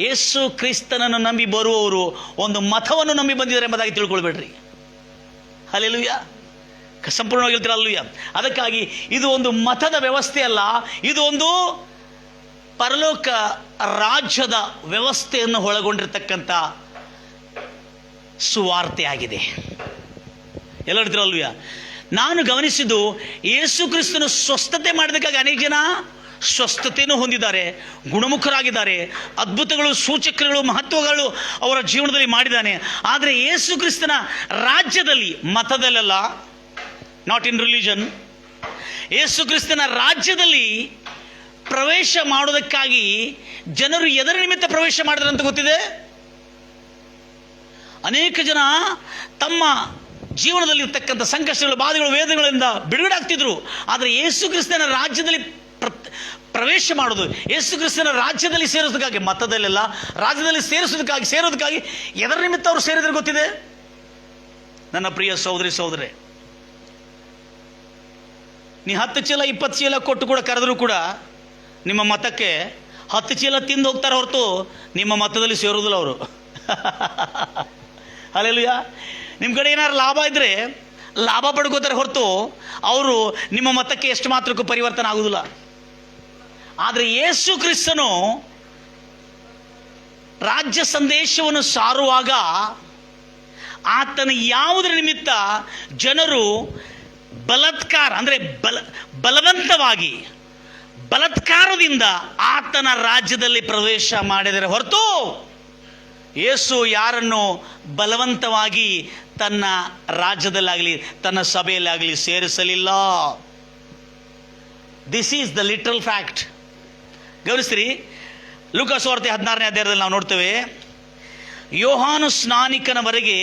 ಯೇಸು ಕ್ರಿಸ್ತನನ್ನು ನಂಬಿ ಬರುವವರು ಒಂದು ಮತವನ್ನು ನಂಬಿ ಬಂದಿದ್ದಾರೆ ಎಂಬುದಾಗಿ ತಿಳ್ಕೊಳ್ಬೇಡ್ರಿ. ಹಲ್ಲೆಲೂಯ. ಸಂಪೂರ್ಣವಾಗಿ ಹೇಳ್ತೀರ ಅಲ್ಲೂಯ. ಅದಕ್ಕಾಗಿ ಇದು ಒಂದು ಮತದ ವ್ಯವಸ್ಥೆ ಅಲ್ಲ, ಇದು ಒಂದು ಪರಲೋಕ ರಾಜ್ಯದ ವ್ಯವಸ್ಥೆಯನ್ನು ಒಳಗೊಂಡಿರ್ತಕ್ಕಂಥ ಸುವಾರ್ತೆ ಆಗಿದೆ. ಎಲ್ಲ ಹೇಳ್ತೀರಲ್ವಯ್ಯ. ನಾನು ಗಮನಿಸಿದ್ದು, ಯೇಸು ಕ್ರಿಸ್ತನು ಸ್ವಸ್ಥತೆ ಮಾಡಿದಕ್ಕಾಗಿ ಅನೇಕ ಜನ ಸ್ವಸ್ಥತೆಯನ್ನು ಹೊಂದಿದ್ದಾರೆ, ಗುಣಮುಖರಾಗಿದ್ದಾರೆ, ಅದ್ಭುತಗಳು, ಸೂಚಕಗಳು, ಮಹತ್ವಗಳು ಅವರ ಜೀವನದಲ್ಲಿ ಮಾಡಿದ್ದಾನೆ. ಆದರೆ ಯೇಸು ಕ್ರಿಸ್ತನ ರಾಜ್ಯದಲ್ಲಿ, ಮತದಲ್ಲೆಲ್ಲ, ನಾಟ್ ಇನ್ ರಿಲಿಜನ್, ಯೇಸು ಕ್ರಿಸ್ತನ ರಾಜ್ಯದಲ್ಲಿ ಪ್ರವೇಶ ಮಾಡೋದಕ್ಕಾಗಿ ಜನರು ಎದರ ನಿಮಿತ್ತ ಪ್ರವೇಶ ಮಾಡಿದ್ರು ಅಂತ ಗೊತ್ತಿದೆ? ಅನೇಕ ಜನ ತಮ್ಮ ಜೀವನದಲ್ಲಿರ್ತಕ್ಕಂಥ ಸಂಕಷ್ಟಗಳು, ಬಾಧೆಗಳು, ವೇದನೆಗಳಿಂದ ಬಿಡುಗಡೆ ಆಗ್ತಿದ್ರು. ಆದರೆ ಯೇಸು ಕ್ರಿಸ್ತನ ರಾಜ್ಯದಲ್ಲಿ ಪ್ರವೇಶ ಮಾಡೋದು, ಯೇಸು ಕ್ರಿಸ್ತನ ರಾಜ್ಯದಲ್ಲಿ ಸೇರಿಸೋದಕ್ಕಾಗಿ, ಮತದಲ್ಲೆಲ್ಲ ರಾಜ್ಯದಲ್ಲಿ ಸೇರೋದಕ್ಕಾಗಿ ಎದರ ನಿಮಿತ್ತ ಅವರು ಸೇರಿದ್ರೆ ಗೊತ್ತಿದೆ? ನನ್ನ ಪ್ರಿಯ ಸಹೋದರಿ, ನೀ 10 ಚೀಲ 20 ಚೀಲ ಕೊಟ್ಟು ಕೂಡ ಕರೆದರೂ ಕೂಡ ನಿಮ್ಮ ಮತಕ್ಕೆ 10 ಚೀಲ ತಿಂದು ಹೋಗ್ತಾರೆ ಹೊರತು ನಿಮ್ಮ ಮತದಲ್ಲಿ ಸೇರೋದಿಲ್ಲ ಅವರು. ಹಲ್ಲೆಲೂಯ. ನಿಮ್ಮ ಕಡೆ ಏನಾದ್ರು ಲಾಭ ಇದ್ದರೆ ಲಾಭ ಪಡ್ಕೋತಾರೆ ಹೊರತು ಅವರು ನಿಮ್ಮ ಮತಕ್ಕೆ ಎಷ್ಟು ಮಾತ್ರಕ್ಕೂ ಪರಿವರ್ತನೆ ಆಗುವುದಿಲ್ಲ. ಆದರೆ ಯೇಸು ಕ್ರಿಸ್ತನು ರಾಜ್ಯ ಸಂದೇಶವನ್ನು ಸಾರುವಾಗ ಆತನ ಯಾವುದರ ನಿಮಿತ್ತ ಜನರು ಬಲಾತ್ಕಾರ ಅಂದರೆ ಬಲವಂತವಾಗಿ ಬಲಾತ್ಕಾರದಿಂದ ಆತನ ರಾಜ್ಯದಲ್ಲಿ ಪ್ರವೇಶ ಮಾಡಿದರೆ ಹೊರತು ಯೇಸು ಯಾರನ್ನು ಬಲವಂತವಾಗಿ ತನ್ನ ರಾಜ್ಯದಲ್ಲಾಗಲಿ ತನ್ನ ಸಭೆಯಲ್ಲಾಗಲಿ ಸೇರಿಸಲಿಲ್ಲ. This is the literal fact. ಗಮನಿಸ್ತೀರಿ, ಲೂಕಾ ಸುವಾರ್ತೆ 16ನೇ ಅಧ್ಯಾಯದಲ್ಲಿ ನಾವು ನೋಡ್ತೇವೆ, ಯೋಹಾನು ಸ್ನಾನಿಕನವರೆಗೆ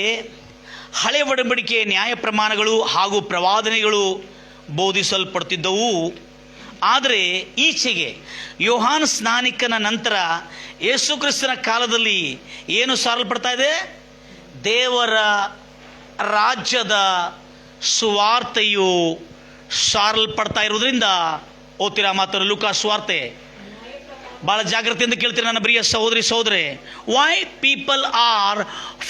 ಹಳೆ ಒಡಂಬಡಿಕೆ ನ್ಯಾಯ ಪ್ರಮಾಣಗಳು ಹಾಗೂ ಪ್ರವಾದನೆಗಳು ಬೋಧಿಸಲ್ಪಡ್ತಿದ್ದವು. ಆದರೆ ಈಚೆಗೆ ಯೋಹಾನ ಸ್ನಾನಿಕನ ನಂತರ ಯೇಸು ಕ್ರಿಸ್ತನ ಕಾಲದಲ್ಲಿ ಏನು ಸಾರಲ್ಪಡ್ತಾ ಇದೆ? ದೇವರ ರಾಜ್ಯದ ಸುವಾರ್ತೆಯು ಸಾರಲ್ಪಡ್ತಾ ಇರುವುದರಿಂದ, ಓದ್ತೀರಾ ಮಾತನ್ನು? ಲೂಕಾ ಸುವಾರ್ತೆ ಭಾಳ ಜಾಗ್ರತೆಯಿಂದ ಕೇಳ್ತೀರಿ ನನ್ನ ಪ್ರಿಯ ಸಹೋದರಿ. Why people are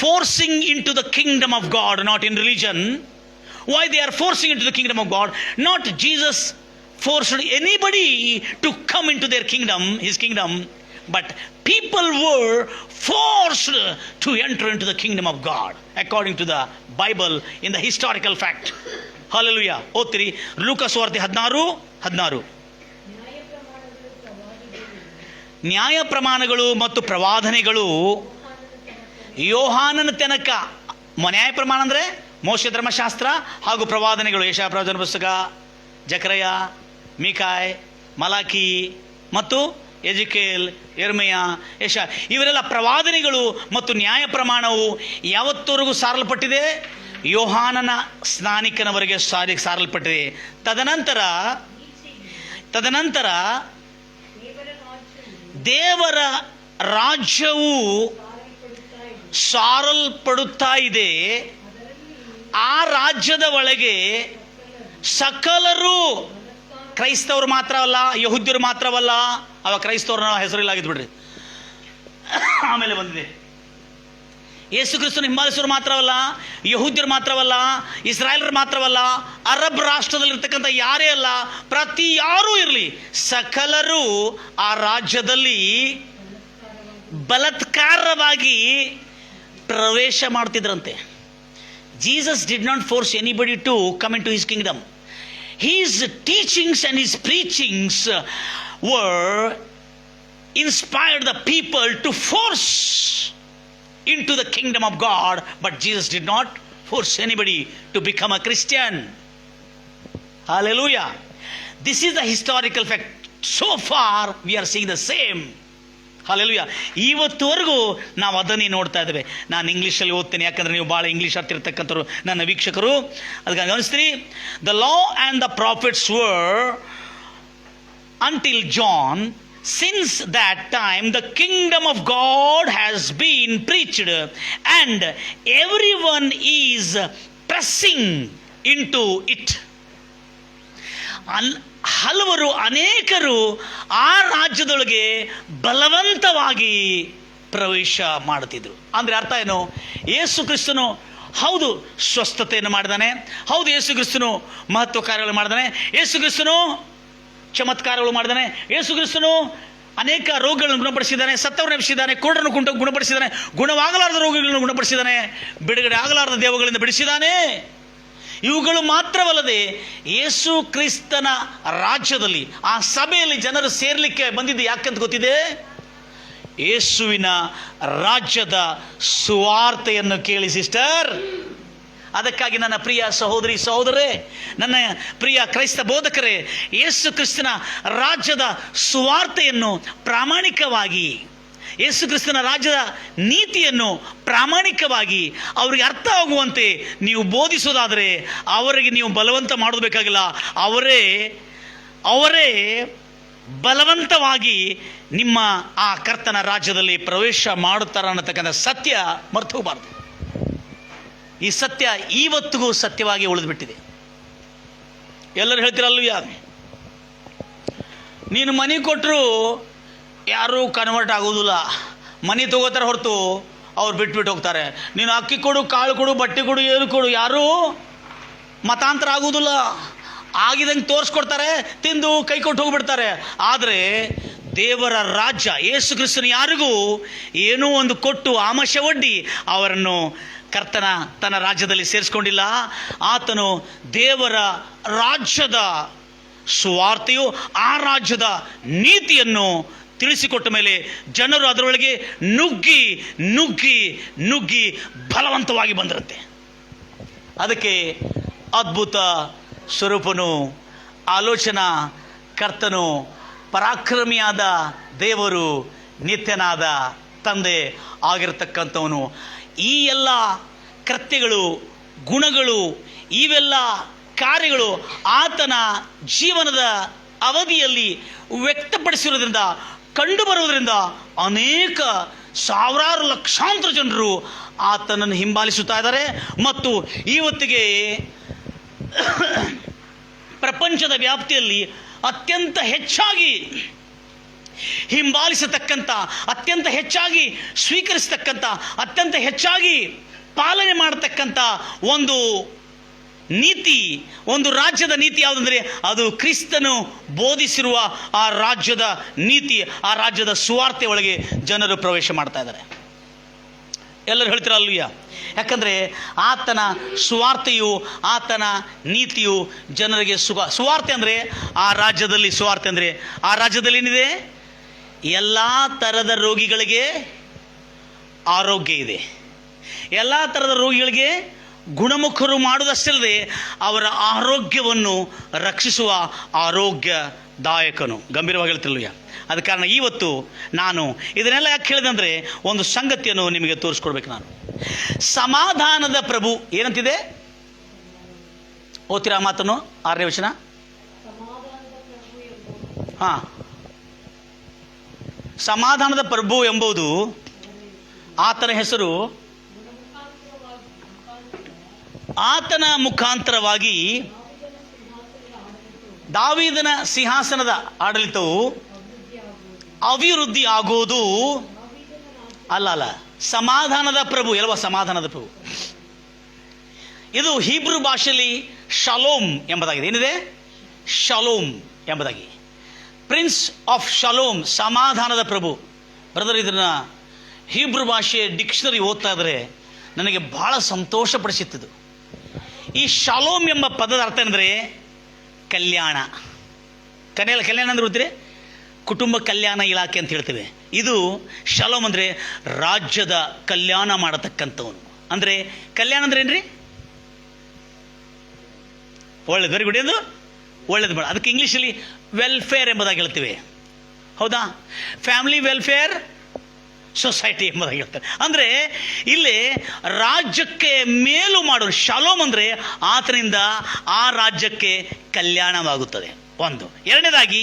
forcing into the kingdom of God, not in religion. Why they are forcing into the kingdom of God, not Jesus forced anybody to come into their kingdom, his kingdom, but people were forced to enter into the kingdom of God according to the Bible in the historical fact. Hallelujah. ಓದ್ತೀರಿ ಲೂಕಾ ಸುವಾರ್ತೆ 16:16. ನ್ಯಾಯ ಪ್ರಮಾಣಗಳು ಮತ್ತು ಪ್ರವಾದನೆಗಳು ಯೋಹಾನನ ತನಕ. ನ್ಯಾಯ ಪ್ರಮಾಣ ಅಂದರೆ ಮೋಶೆ ಧರ್ಮಶಾಸ್ತ್ರ ಹಾಗೂ ಪ್ರವಾದನೆಗಳು ಯೆಶಾಯ ಪ್ರವಾದನ ಪುಸ್ತಕ, ಜಕರಯ, ಮೀಕಾಯ್, ಮಲಾಕಿ ಮತ್ತು ಎಜಿಕೇಲ್, ಯೆರೆಮೀಯ, ಯೆಶಾಯ, ಇವರೆಲ್ಲ ಪ್ರವಾದನೆಗಳು ಮತ್ತು ನ್ಯಾಯ ಪ್ರಮಾಣವು ಯಾವತ್ತವರೆಗೂ ಸಾರಲ್ಪಟ್ಟಿದೆ? ಯೋಹಾನನ ಸ್ನಾನಿಕನವರೆಗೆ ಸಾರಲ್ಪಟ್ಟಿದೆ. ತದನಂತರ ದೇವರ ರಾಜ್ಯವು ಸಾರಲ್ಪಡುತ್ತಾ ಇದೆ. ಆ ರಾಜ್ಯದ ಒಳಗೆ ಸಕಲರು, ಕ್ರೈಸ್ತವರು ಮಾತ್ರವಲ್ಲ, ಯಹೂದ್ಯರು ಮಾತ್ರವಲ್ಲ, ಅವ ಕ್ರೈಸ್ತವ್ರ ಹೆಸರಿಲ್ಲಾಗಿದ್ದು ಬಿಡ್ರಿ, ಆಮೇಲೆ ಬಂದಿದೆ. ಯೇಸು ಕ್ರಿಸ್ತನ ಹಿಂಬಾಲಿಸೋರು ಮಾತ್ರವಲ್ಲ, ಯಹೂದ್ಯರು ಮಾತ್ರವಲ್ಲ, ಇಸ್ರಾಯೇಲರು ಮಾತ್ರವಲ್ಲ, ಅರಬ್ ರಾಷ್ಟ್ರದಲ್ಲಿರ್ತಕ್ಕಂಥ ಯಾರೇ ಅಲ್ಲ, ಪ್ರತಿ ಯಾರೂ ಇರಲಿ, ಸಕಲರು ಆ ರಾಜ್ಯದಲ್ಲಿ ಬಲಾತ್ಕಾರವಾಗಿ ಪ್ರವೇಶ ಮಾಡ್ತಿದ್ರಂತೆ. Jesus did not force anybody to come into his kingdom. his teachings and his preachings were inspired the people to force into the kingdom of God, but Jesus did not force anybody to become a Christian. Hallelujah. This is the historical fact. So far we are seeing the same. Hallelujah. ಇವತ್ತುವರೆಗೂ ನಾವು ಅದನ್ನೇ ನೋಡ್ತಾ ಇದ್ದೇವೆ. ನಾನು ಇಂಗ್ಲೀಷಲ್ಲಿ ಓದ್ತೇನೆ, ಯಾಕಂದರೆ ನೀವು ಭಾಳ English ಅರ್ತಿರ್ತಕ್ಕಂಥವ್ರು ನನ್ನ ವೀಕ್ಷಕರು. ಅದಕ್ಕೆ ಗಮನಿಸ್ತೀರಿ, the law and the prophets were until John. Since that time the kingdom of God has been preached and everyone is pressing into it. ಹಲವರು ಅನೇಕರು ಆ ರಾಜ್ಯದೊಳಗೆ ಬಲವಂತವಾಗಿ ಪ್ರವೇಶ ಮಾಡುತ್ತಿದ್ರು. ಅಂದರೆ ಅರ್ಥ ಏನು? ಯೇಸು ಕ್ರಿಸ್ತನು ಹೌದು ಸ್ವಸ್ಥತೆಯನ್ನು ಮಾಡಿದಾನೆ, ಹೌದು ಯೇಸು ಕ್ರಿಸ್ತನು ಮಹತ್ವ ಕಾರ್ಯಗಳು ಮಾಡಿದಾನೆ, ಯೇಸು ಕ್ರಿಸ್ತನು ಚಮತ್ಕಾರಗಳು ಮಾಡಿದಾನೆ, ಯೇಸು ಕ್ರಿಸ್ತನು ಅನೇಕ ರೋಗಗಳನ್ನು ಗುಣಪಡಿಸಿದ್ದಾನೆ, ಸತ್ತವರನ್ನು ಎಬ್ಬಿಸಿದ್ದಾನೆ, ಕುರುಡರನ್ನು ಗುಣಪಡಿಸಿದ್ದಾನೆ, ಗುಣವಾಗಲಾರದ ರೋಗಗಳನ್ನು ಗುಣಪಡಿಸಿದ್ದಾನೆ, ಬಿಡುಗಡೆ ಆಗಲಾರದ ದೇವಗಳಿಂದ ಬಿಡಿಸಿದ್ದಾನೆ. ಇವುಗಳು ಮಾತ್ರವಲ್ಲದೆ ಯೇಸು ಕ್ರಿಸ್ತನ ರಾಜ್ಯದಲ್ಲಿ ಆ ಸಭೆಯಲ್ಲಿ ಜನರು ಸೇರಲಿಕ್ಕೆ ಬಂದಿದ್ದು ಯಾಕಂತ ಗೊತ್ತಿದೆ? ಯೇಸುವಿನ ರಾಜ್ಯದ ಸುವಾರ್ತೆಯನ್ನು ಕೇಳಿ ಸಿಸ್ಟರ್. ಅದಕ್ಕಾಗಿ ನನ್ನ ಪ್ರಿಯ ಸಹೋದರಿ ಸಹೋದರರೇ, ನನ್ನ ಪ್ರಿಯ ಕ್ರೈಸ್ತ ಬೋಧಕರೇ, ಯೇಸು ಕ್ರಿಸ್ತನ ರಾಜ್ಯದ ಸುವಾರ್ತೆಯನ್ನು ಪ್ರಾಮಾಣಿಕವಾಗಿ, ಯೇಸು ಕ್ರಿಸ್ತನ ರಾಜ್ಯದ ನೀತಿಯನ್ನು ಪ್ರಾಮಾಣಿಕವಾಗಿ ಅವರಿಗೆ ಅರ್ಥ ಆಗುವಂತೆ ನೀವು ಬೋಧಿಸೋದಾದರೆ ಅವರಿಗೆ ನೀವು ಬಲವಂತ ಮಾಡಬೇಕಾಗಿಲ್ಲ. ಅವರೇ ಬಲವಂತವಾಗಿ ನಿಮ್ಮ ಆ ಕರ್ತನ ರಾಜ್ಯದಲ್ಲಿ ಪ್ರವೇಶ ಮಾಡುತ್ತಾರೆ ಅನ್ನತಕ್ಕಂಥ ಸತ್ಯ ಮರೆತು ಹೋಗಬಾರ್ದು. ಈ ಸತ್ಯ ಇವತ್ತಿಗೂ ಸತ್ಯವಾಗಿ ಉಳಿದುಬಿಟ್ಟಿದೆ. ಎಲ್ಲರೂ ಹೇಳ್ತೀರಲ್ವ, ನೀನು ಮನೆ ಕೊಟ್ಟರು ಯಾರೂ ಕನ್ವರ್ಟ್ ಆಗೋದಿಲ್ಲ, ಮನೆ ತಗೋತಾರೆ ಹೊರತು ಅವ್ರು ಬಿಟ್ಬಿಟ್ಟು ಹೋಗ್ತಾರೆ. ನೀನು ಅಕ್ಕಿ ಕೊಡು, ಕಾಳು ಕೊಡು, ಬಟ್ಟೆ ಕೊಡು, ಏನು ಕೊಡು, ಯಾರೂ ಮತಾಂತರ ಆಗೋದಿಲ್ಲ. ಆಗಿದಂಗೆ ತೋರಿಸ್ಕೊಡ್ತಾರೆ, ತಿಂದು ಕೈ ಕೊಟ್ಟು ಹೋಗ್ಬಿಡ್ತಾರೆ. ಆದರೆ ದೇವರ ರಾಜ್ಯ, ಯೇಸು ಕ್ರಿಸ್ತನು ಯಾರಿಗೂ ಏನೋ ಒಂದು ಕೊಟ್ಟು ಆಮಶ ಒಡ್ಡಿ ಅವರನ್ನು ಕರ್ತನ ತನ್ನ ರಾಜ್ಯದಲ್ಲಿ ಸೇರಿಸ್ಕೊಂಡಿಲ್ಲ. ಆತನು ದೇವರ ರಾಜ್ಯದ ಸುವಾರ್ತೆಯು, ಆ ರಾಜ್ಯದ ನೀತಿಯನ್ನು ತಿಳಿಸಿಕೊಟ್ಟ ಮೇಲೆ ಜನರು ಅದರೊಳಗೆ ನುಗ್ಗಿ ನುಗ್ಗಿ ನುಗ್ಗಿ ಬಲವಂತವಾಗಿ ಬಂದಿರುತ್ತೆ. ಅದಕ್ಕೆ ಅದ್ಭುತ ಸ್ವರೂಪನು, ಆಲೋಚನಾ ಕರ್ತನು, ಪರಾಕ್ರಮಿಯಾದ ದೇವರು, ನಿತ್ಯನಾದ ತಂದೆ ಆಗಿರತಕ್ಕಂಥವನು ಈ ಎಲ್ಲ ಕೃತ್ಯಗಳು, ಗುಣಗಳು, ಇವೆಲ್ಲ ಕಾರ್ಯಗಳು ಆತನ ಜೀವನದ ಅವಧಿಯಲ್ಲಿ ವ್ಯಕ್ತಪಡಿಸಿರೋದ್ರಿಂದ, ಕಂಡುಬರುವುದರಿಂದ ಅನೇಕ ಸಾವಿರಾರು ಲಕ್ಷಾಂತರ ಜನರು ಆತನನ್ನು ಹಿಂಬಾಲಿಸುತ್ತಾ ಇದ್ದಾರೆ. ಮತ್ತು ಇವತ್ತಿಗೆ ಪ್ರಪಂಚದ ವ್ಯಾಪ್ತಿಯಲ್ಲಿ ಅತ್ಯಂತ ಹೆಚ್ಚಾಗಿ ಹಿಂಬಾಲಿಸತಕ್ಕಂಥ, ಅತ್ಯಂತ ಹೆಚ್ಚಾಗಿ ಸ್ವೀಕರಿಸತಕ್ಕಂಥ, ಅತ್ಯಂತ ಹೆಚ್ಚಾಗಿ ಪಾಲನೆ ಮಾಡತಕ್ಕಂಥ ಒಂದು ನೀತಿ, ಒಂದು ರಾಜ್ಯದ ನೀತಿ ಯಾವುದಂದರೆ ಅದು ಕ್ರಿಸ್ತನು ಬೋಧಿಸಿರುವ ಆ ರಾಜ್ಯದ ನೀತಿ, ಆ ರಾಜ್ಯದ ಸುವಾರ್ತೆ ಒಳಗೆ ಜನರು ಪ್ರವೇಶ ಮಾಡ್ತಾ ಇದ್ದಾರೆ. ಎಲ್ಲರೂ ಹೇಳ್ತೀರ ಅಲ್ವಿಯ? ಯಾಕಂದರೆ ಆತನ ಸುವಾರ್ತೆಯು, ಆತನ ನೀತಿಯು ಜನರಿಗೆ ಸುವಾರ್ತೆ ಅಂದರೆ ಆ ರಾಜ್ಯದಲ್ಲಿ, ಸುವಾರ್ತೆ ಅಂದರೆ ಆ ರಾಜ್ಯದಲ್ಲಿ ಏನಿದೆ? ಎಲ್ಲ ಥರದ ರೋಗಿಗಳಿಗೆ ಆರೋಗ್ಯ ಇದೆ, ಎಲ್ಲ ಥರದ ರೋಗಿಗಳಿಗೆ ಗುಣಮುಖರು ಮಾಡುವುದಷ್ಟಲ್ಲದೆ ಅವರ ಆರೋಗ್ಯವನ್ನು ರಕ್ಷಿಸುವ ಆರೋಗ್ಯದಾಯಕನು. ಗಂಭೀರವಾಗಿ ಹೇಳ್ತಿಲ್ವಯ್ಯ? ಅದ ಕಾರಣ ಇವತ್ತು ನಾನು ಇದನ್ನೆಲ್ಲ ಯಾಕೆ ಹೇಳಿದೆ ಅಂದರೆ ಒಂದು ಸಂಗತಿಯನ್ನು ನಿಮಗೆ ತೋರಿಸ್ಕೊಡ್ಬೇಕು. ನಾನು ಸಮಾಧಾನದ ಪ್ರಭು ಏನಂತಿದೆ? ಓದ್ತೀರಾ ಮಾತನ್ನು? 6ನೇ ವಚನ. ಹಾಂ, ಸಮಾಧಾನದ ಪ್ರಭು ಎಂಬುದು ಆತನ ಹೆಸರು. ಆತನ ಮುಖಾಂತರವಾಗಿ ದಾವೀದನ ಸಿಂಹಾಸನದ ಆಡಳಿತವು ಅಭಿವೃದ್ಧಿ ಆಗೋದು ಅಲ್ಲ. ಸಮಾಧಾನದ ಪ್ರಭು ಎಲ್ಲವ? ಸಮಾಧಾನದ ಪ್ರಭು. ಇದು ಹೀಬ್ರೂ ಭಾಷೆಯಲ್ಲಿ ಶಾಲೋಮ್ ಎಂಬುದಾಗಿದೆ. ಏನಿದೆ? ಶಾಲೋಮ್ ಎಂಬುದಾಗಿ. ಪ್ರಿನ್ಸ್ ಆಫ್ ಶಾಲೋಮ್, ಸಮಾಧಾನದ ಪ್ರಭು. ಬ್ರದರ್, ಇದನ್ನು ಹೀಬ್ರೂ ಭಾಷೆ ಡಿಕ್ಷನರಿ ಓದ್ತಾ ಇದ್ರೆ ನನಗೆ ಬಹಳ ಸಂತೋಷಪಡಿಸಿತ್ತು. ಈ ಶಾಲೋಮ್ ಎಂಬ ಪದದ ಅರ್ಥ ಅಂದರೆ ಕಲ್ಯಾಣ. ಕಲ್ಯಾಣ ಅಂದ್ರೆ ಗೊತ್ತಿರಿ, ಕುಟುಂಬ ಕಲ್ಯಾಣ ಇಲಾಖೆ ಅಂತ ಹೇಳ್ತೇವೆ. ಇದು ಶಾಲೋಮ್ ಅಂದರೆ ರಾಜ್ಯದ ಕಲ್ಯಾಣ ಮಾಡತಕ್ಕಂಥವನು. ಅಂದರೆ ಕಲ್ಯಾಣ ಅಂದ್ರೆ ಏನ್ರಿ? ಒಳ್ಳೇದು, ವೆರಿ ಗುಡ್. ಎಂದು ಒಳ್ಳೇದು ಬೇಡ, ಅದಕ್ಕೆ ಇಂಗ್ಲೀಷಲ್ಲಿ ವೆಲ್ಫೇರ್ ಎಂಬುದಾಗಿ ಹೇಳ್ತೀವಿ. ಹೌದಾ? ಫ್ಯಾಮಿಲಿ ವೆಲ್ಫೇರ್ ಸೊಸೈಟಿ ಎಂಬುದಾಗಿ ಹೇಳ್ತಾರೆ. ಅಂದರೆ ಇಲ್ಲಿ ರಾಜ್ಯಕ್ಕೆ ಮೇಲು ಮಾಡೋರು ಶಾಲೋಮ್ ಅಂದರೆ ಆತನಿಂದ ಆ ರಾಜ್ಯಕ್ಕೆ ಕಲ್ಯಾಣವಾಗುತ್ತದೆ. ಒಂದು. ಎರಡನೇದಾಗಿ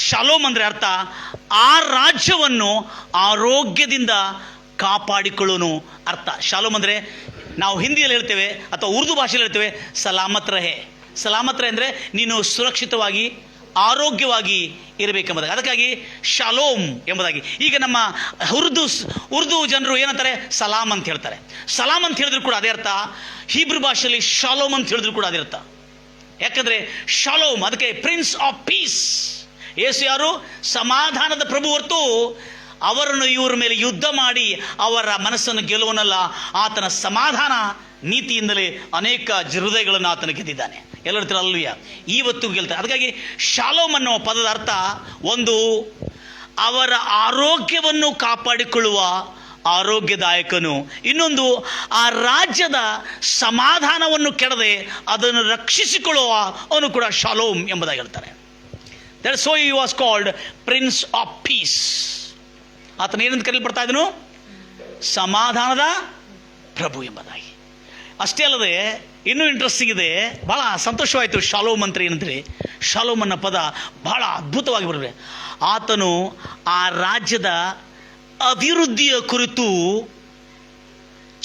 ಶಾಲೋಮ್ ಅಂದರೆ ಅರ್ಥ ಆ ರಾಜ್ಯವನ್ನು ಆರೋಗ್ಯದಿಂದ ಕಾಪಾಡಿಕೊಳ್ಳೋನು ಅರ್ಥ. ಶಾಲೋಮ್ ಅಂದರೆ ನಾವು ಹಿಂದಿಯಲ್ಲಿ ಹೇಳ್ತೇವೆ ಅಥವಾ ಉರ್ದು ಭಾಷೆಯಲ್ಲಿ ಹೇಳ್ತೇವೆ ಸಲಾಮತ್ ರಹೆ. ಸಲಾಮತ್ ರಹೆ ಅಂದರೆ ನೀನು ಸುರಕ್ಷಿತವಾಗಿ ಆರೋಗ್ಯವಾಗಿ ಇರಬೇಕೆಂಬುದಾಗಿ. ಅದಕ್ಕಾಗಿ ಶಾಲೋಮ್ ಎಂಬುದಾಗಿ. ಈಗ ನಮ್ಮ ಉರ್ದು ಜನರು ಏನಂತಾರೆ? ಸಲಾಮ್ ಅಂತ ಹೇಳ್ತಾರೆ. ಸಲಾಮ್ ಅಂತ ಹೇಳಿದ್ರು ಕೂಡ ಅದೇ ಅರ್ಥ. ಹೀಬ್ರು ಭಾಷೆಯಲ್ಲಿ ಶಾಲೋಮ್ ಅಂತ ಹೇಳಿದ್ರು ಕೂಡ ಅದೇ ಅರ್ಥ. ಯಾಕಂದರೆ ಶಾಲೋಮ್, ಅದಕ್ಕೆ ಪ್ರಿನ್ಸ್ ಆಫ್ ಪೀಸ್. ಯೇಸು ಯಾರು? ಸಮಾಧಾನದ ಪ್ರಭು ಹೊರತು ಅವರನ್ನು ಇವರ ಮೇಲೆ ಯುದ್ಧ ಮಾಡಿ ಅವರ ಮನಸ್ಸನ್ನು ಗೆಲ್ಲುವನಲ್ಲ. ಆತನ ಸಮಾಧಾನ ನೀತಿಯಿಂದಲೇ ಅನೇಕ ಹೃದಯಗಳನ್ನು ಆತನ ಗೆದ್ದಿದ್ದಾನೆ. ಎಲ್ಲರೂ ಅಲ್ವಿಯ ಇವತ್ತು ಗೆಲ್ತಾರೆ. ಅದಕ್ಕಾಗಿ ಶಾಲೋಮ್ ಅನ್ನೋ ಪದದ ಅರ್ಥ ಒಂದು, ಅವರ ಆರೋಗ್ಯವನ್ನು ಕಾಪಾಡಿಕೊಳ್ಳುವ ಆರೋಗ್ಯದಾಯಕನು. ಇನ್ನೊಂದು, ಆ ರಾಜ್ಯದ ಸಮಾಧಾನವನ್ನು ಕೆಡದೆ ಅದನ್ನು ರಕ್ಷಿಸಿಕೊಳ್ಳುವ ಅವನು ಕೂಡ ಶಾಲೋಮ್ ಎಂಬುದಾಗಿ ಹೇಳ್ತಾರೆ. That's why he was called prince of piece. ಆತನ ಏನಂತ ಕರೆಯಲ್ಪಡ್ತಾ ಇದ್ದನು? ಸಮಾಧಾನದ ಪ್ರಭು ಎಂಬುದಾಗಿ. ಅಷ್ಟೇ ಅಲ್ಲದೆ ಇನ್ನೂ ಇಂಟ್ರೆಸ್ಟಿಂಗ್ ಇದೆ, ಭಾಳ ಸಂತೋಷವಾಯಿತು. ಶಾಲೋಮ್ ಮಂತ್ರ ಏನಂದರೆ, ಶಾಲೋಮ್ ಅನ್ನೋ ಪದ ಭಾಳ ಅದ್ಭುತವಾಗಿ ಬರ್ತದೆ. ಆತನು ಆ ರಾಜ್ಯದ ಅಭಿವೃದ್ಧಿಯ ಕುರಿತು